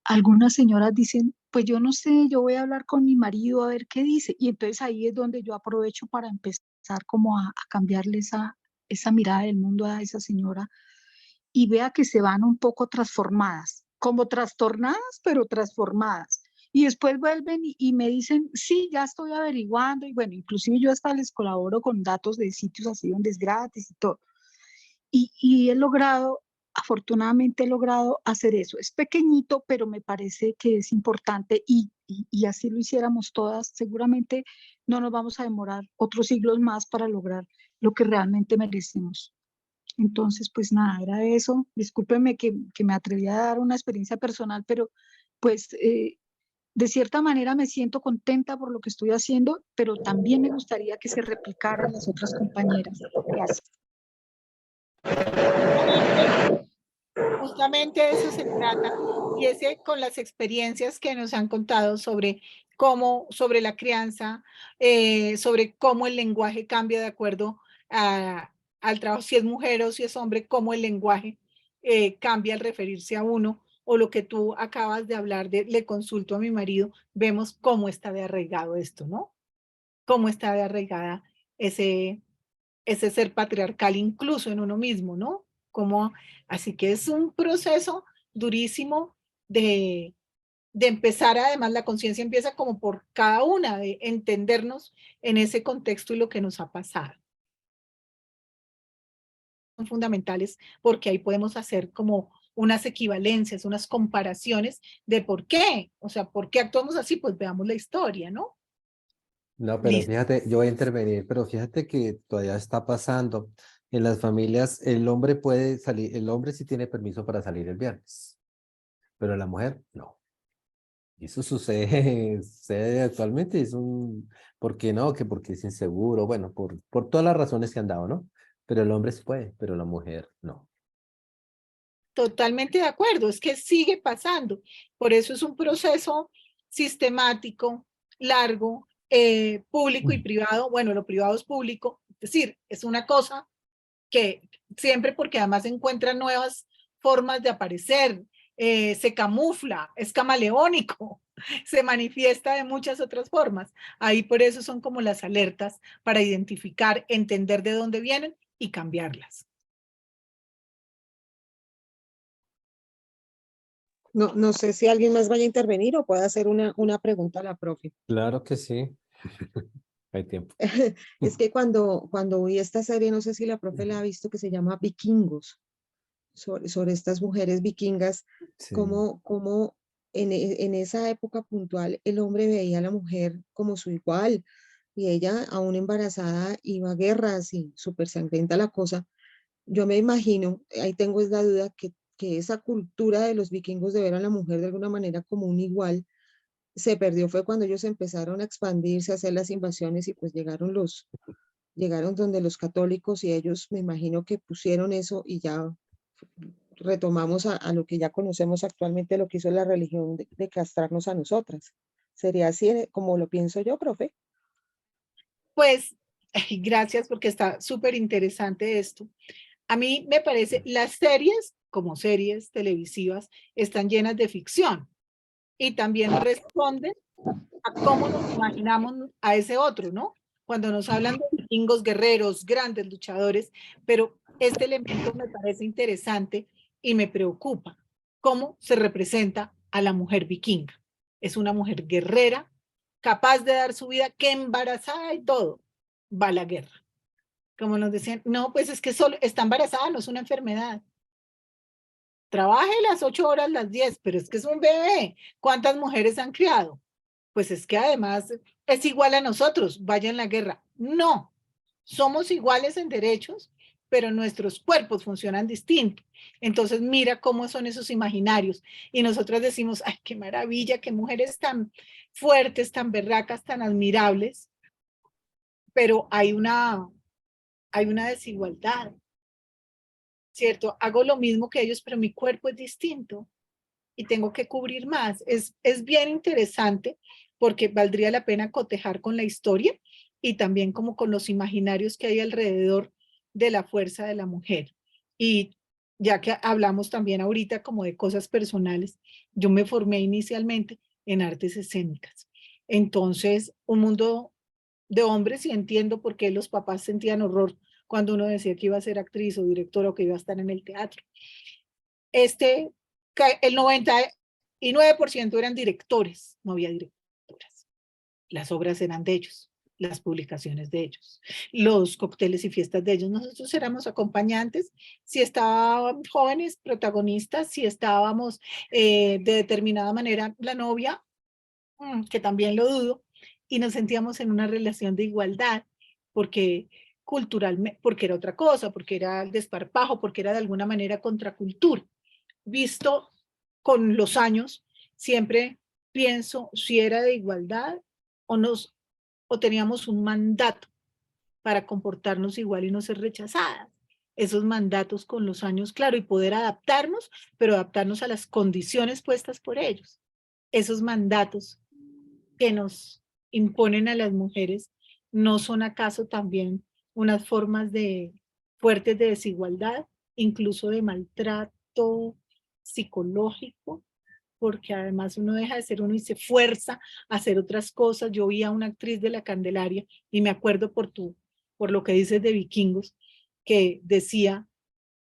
Speaker 6: Algunas señoras dicen, pues yo no sé, yo voy a hablar con mi marido a ver qué dice. Y entonces ahí es donde yo aprovecho para empezar como a cambiarle esa mirada del mundo a esa señora, y vea que se van un poco transformadas, como trastornadas, pero transformadas. Y después vuelven y me dicen, sí, ya estoy averiguando. Y bueno, inclusive yo hasta les colaboro con datos de sitios así donde es gratis y todo. Y he logrado, afortunadamente he logrado hacer eso. Es pequeñito, pero me parece que es importante, y así lo hiciéramos todas, seguramente no nos vamos a demorar otros siglos más para lograr lo que realmente merecemos. Entonces, pues nada, era eso. Discúlpenme que me atreví a dar una experiencia personal, pero pues de cierta manera me siento contenta por lo que estoy haciendo, pero también me gustaría que se replicaran las otras compañeras. Gracias.
Speaker 1: Justamente de eso se trata, y ese con las experiencias que nos han contado sobre sobre la crianza, sobre cómo el lenguaje cambia de acuerdo al trabajo, si es mujer o si es hombre, cómo el lenguaje cambia al referirse a uno, o lo que tú acabas de hablar de le consulto a mi marido, vemos cómo está de arraigado esto, ¿no? Cómo está de arraigada ese ser patriarcal incluso en uno mismo, ¿no? Como, así que es un proceso durísimo de empezar, además la conciencia empieza como por cada una, de entendernos en ese contexto y lo que nos ha pasado. Son fundamentales porque ahí podemos hacer como unas equivalencias, unas comparaciones de por qué, o sea, por qué actuamos así, pues veamos la historia, ¿no?
Speaker 2: No, pero
Speaker 1: Listo.
Speaker 2: fíjate, yo voy a intervenir, pero fíjate que todavía está pasando. En las familias, el hombre puede salir, el hombre sí tiene permiso para salir el viernes, pero la mujer no. Y eso sucede actualmente, ¿por qué no? Que porque es inseguro, bueno, por todas las razones que han dado, ¿no? Pero el hombre sí puede, pero la mujer no.
Speaker 1: Totalmente de acuerdo, es que sigue pasando. Por eso es un proceso sistemático, largo, público y privado. Bueno, lo privado es público, es decir, es una cosa que siempre, porque además se encuentran nuevas formas de aparecer, se camufla, es camaleónico, se manifiesta de muchas otras formas. Ahí por eso son como las alertas para identificar, entender de dónde vienen y cambiarlas.
Speaker 5: No sé si alguien más vaya a intervenir o puede hacer una pregunta a la profe.
Speaker 2: Claro que sí. Hay tiempo.
Speaker 5: Es que cuando vi esta serie, no sé si la profe la ha visto, que se llama Vikingos, sobre estas mujeres vikingas,
Speaker 2: Sí.
Speaker 5: cómo en esa época puntual el hombre veía a la mujer como su igual, y ella, aún embarazada, iba a guerras y súper sangrienta la cosa. Yo me imagino, ahí tengo es la duda, que esa cultura de los vikingos de ver a la mujer de alguna manera como un igual se perdió fue cuando ellos empezaron a expandirse, a hacer las invasiones, y pues llegaron donde los católicos, y ellos me imagino que pusieron eso, y ya retomamos a lo que ya conocemos actualmente, lo que hizo la religión de castrarnos a nosotras. Sería así como lo pienso yo, profe.
Speaker 1: Pues, gracias porque está súper interesante esto. A mí me parece, las series, como series televisivas, están llenas de ficción y también responden a cómo nos imaginamos a ese otro, ¿no? Cuando nos hablan de vikingos guerreros, grandes luchadores, pero este elemento me parece interesante y me preocupa. ¿Cómo se representa a la mujer vikinga? Es una mujer guerrera, capaz de dar su vida, que embarazada y todo, va a la guerra. Como nos decían, no, pues es que solo está embarazada, no es una enfermedad. Trabaje las 8 horas, las 10, pero es que es un bebé. ¿Cuántas mujeres han criado? Pues es que además es igual a nosotros, vaya en la guerra. No, somos iguales en derechos, pero nuestros cuerpos funcionan distinto. Entonces mira cómo son esos imaginarios. Y nosotras decimos, ay, qué maravilla, qué mujeres tan fuertes, tan berracas, tan admirables, pero hay una desigualdad, ¿cierto? Hago lo mismo que ellos, pero mi cuerpo es distinto y tengo que cubrir más. Es bien interesante porque valdría la pena cotejar con la historia y también como con los imaginarios que hay alrededor de la fuerza de la mujer. Y ya que hablamos también ahorita como de cosas personales, yo me formé inicialmente en artes escénicas. Entonces, un mundo de hombres y entiendo por qué los papás sentían horror cuando uno decía que iba a ser actriz o directora o que iba a estar en el teatro. El 99% eran directores, no había directoras. Las obras eran de ellos, las publicaciones de ellos, los cócteles y fiestas de ellos. Nosotros éramos acompañantes, si estábamos jóvenes, protagonistas, si estábamos de determinada manera la novia, que también lo dudo, y nos sentíamos en una relación de igualdad, porque culturalmente, porque era otra cosa, porque era el desparpajo, porque era de alguna manera contracultura. Visto con los años, siempre pienso si era de igualdad o teníamos un mandato para comportarnos igual y no ser rechazadas. Esos mandatos con los años, claro, y poder adaptarnos, pero adaptarnos a las condiciones puestas por ellos. Esos mandatos que nos imponen a las mujeres no son acaso también unas formas fuertes de desigualdad, incluso de maltrato psicológico, porque además uno deja de ser uno y se fuerza a hacer otras cosas. Yo vi a una actriz de La Candelaria y me acuerdo por lo que dices de Vikingos, que decía,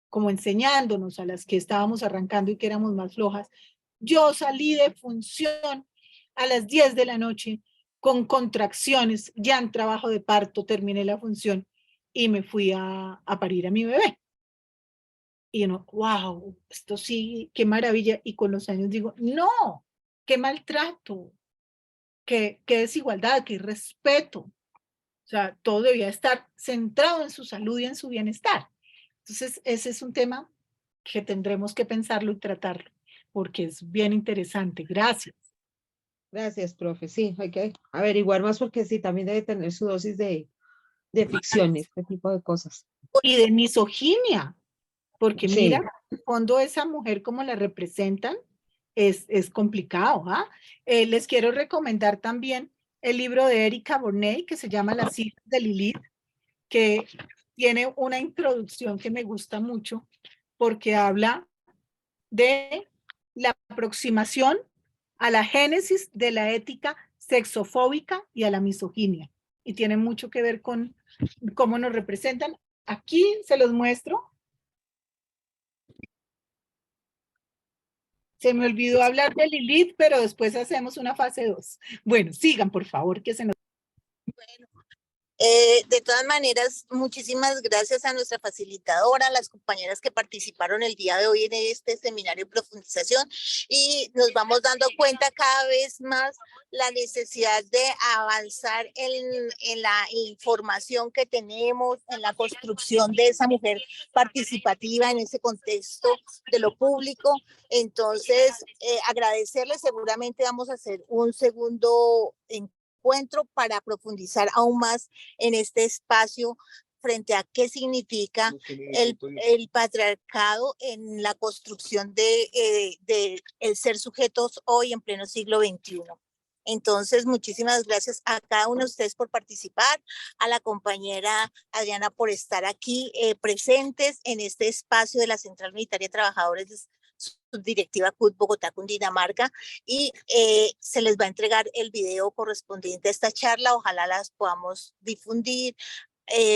Speaker 1: como enseñándonos a las que estábamos arrancando y que éramos más flojas, yo salí de función a las 10 de la noche con contracciones, ya en trabajo de parto, terminé la función y me fui a parir a mi bebé. Y uno, wow, esto sí, qué maravilla. Y con los años digo, no, qué maltrato, qué desigualdad, qué irrespeto. O sea, todo debía estar centrado en su salud y en su bienestar. Entonces, ese es un tema que tendremos que pensarlo y tratarlo, porque es bien interesante. Gracias.
Speaker 5: Gracias, profe. Sí, hay que averiguar más porque sí, también debe tener su dosis de ficción, este tipo de cosas.
Speaker 1: Y de misoginia, porque
Speaker 5: Sí.
Speaker 1: mira, en el fondo esa mujer como la representan es complicado. ¿Ah? Les quiero recomendar también el libro de Erika Borney que se llama Las hijas de Lilith, que tiene una introducción que me gusta mucho porque habla de la aproximación a la génesis de la ética sexofóbica y a la misoginia. Y tiene mucho que ver con cómo nos representan. Aquí se los muestro. Se me olvidó hablar de Lilith, pero después hacemos una fase 2. Bueno, sigan, por favor, que se nos...
Speaker 9: Bueno, de todas maneras, muchísimas gracias a nuestra facilitadora, a las compañeras que participaron el día de hoy en este seminario de profundización y nos vamos dando cuenta cada vez más la necesidad de avanzar en la información que tenemos, en la construcción de esa mujer participativa en ese contexto de lo público. Entonces, agradecerles, seguramente vamos a hacer un segundo encuentro para profundizar aún más en este espacio frente a qué significa el patriarcado en la construcción de el ser sujetos hoy en pleno siglo XXI. Entonces, muchísimas gracias a cada uno de ustedes por participar, a la compañera Adriana por estar aquí presentes en este espacio de la Central Unitaria de Trabajadores de Subdirectiva CUT Bogotá, Cundinamarca, y se les va a entregar el video correspondiente a esta charla. Ojalá las podamos difundir,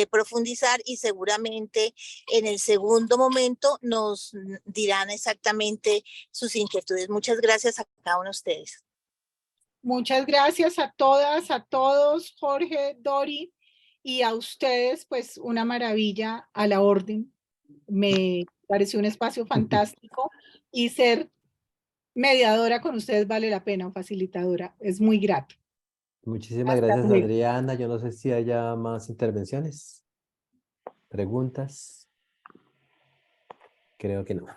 Speaker 9: profundizar, y seguramente en el segundo momento nos dirán exactamente sus inquietudes. Muchas gracias a cada uno de ustedes.
Speaker 1: Muchas gracias a todas, a todos, Jorge, Dori, y a ustedes, pues una maravilla, a la orden. Me pareció un espacio fantástico y ser mediadora con ustedes vale la pena, o facilitadora, es muy grato.
Speaker 2: Muchísimas
Speaker 1: Hasta
Speaker 2: gracias,
Speaker 1: luego.
Speaker 2: Adriana. Yo no sé si haya más intervenciones, preguntas. Creo que no.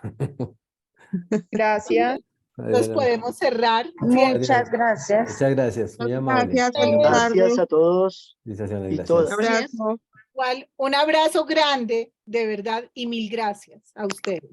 Speaker 10: Gracias.
Speaker 1: Nos
Speaker 2: Adriana,
Speaker 1: podemos cerrar.
Speaker 3: Muchas gracias.
Speaker 2: muchas gracias, muy amable.
Speaker 5: Gracias, feliz
Speaker 11: Gracias
Speaker 5: tarde.
Speaker 11: a todos
Speaker 2: Felicitaciones,
Speaker 11: y
Speaker 2: gracias.
Speaker 11: todas.
Speaker 5: Abrazo.
Speaker 1: Igual, un abrazo grande, de verdad, y mil gracias a ustedes.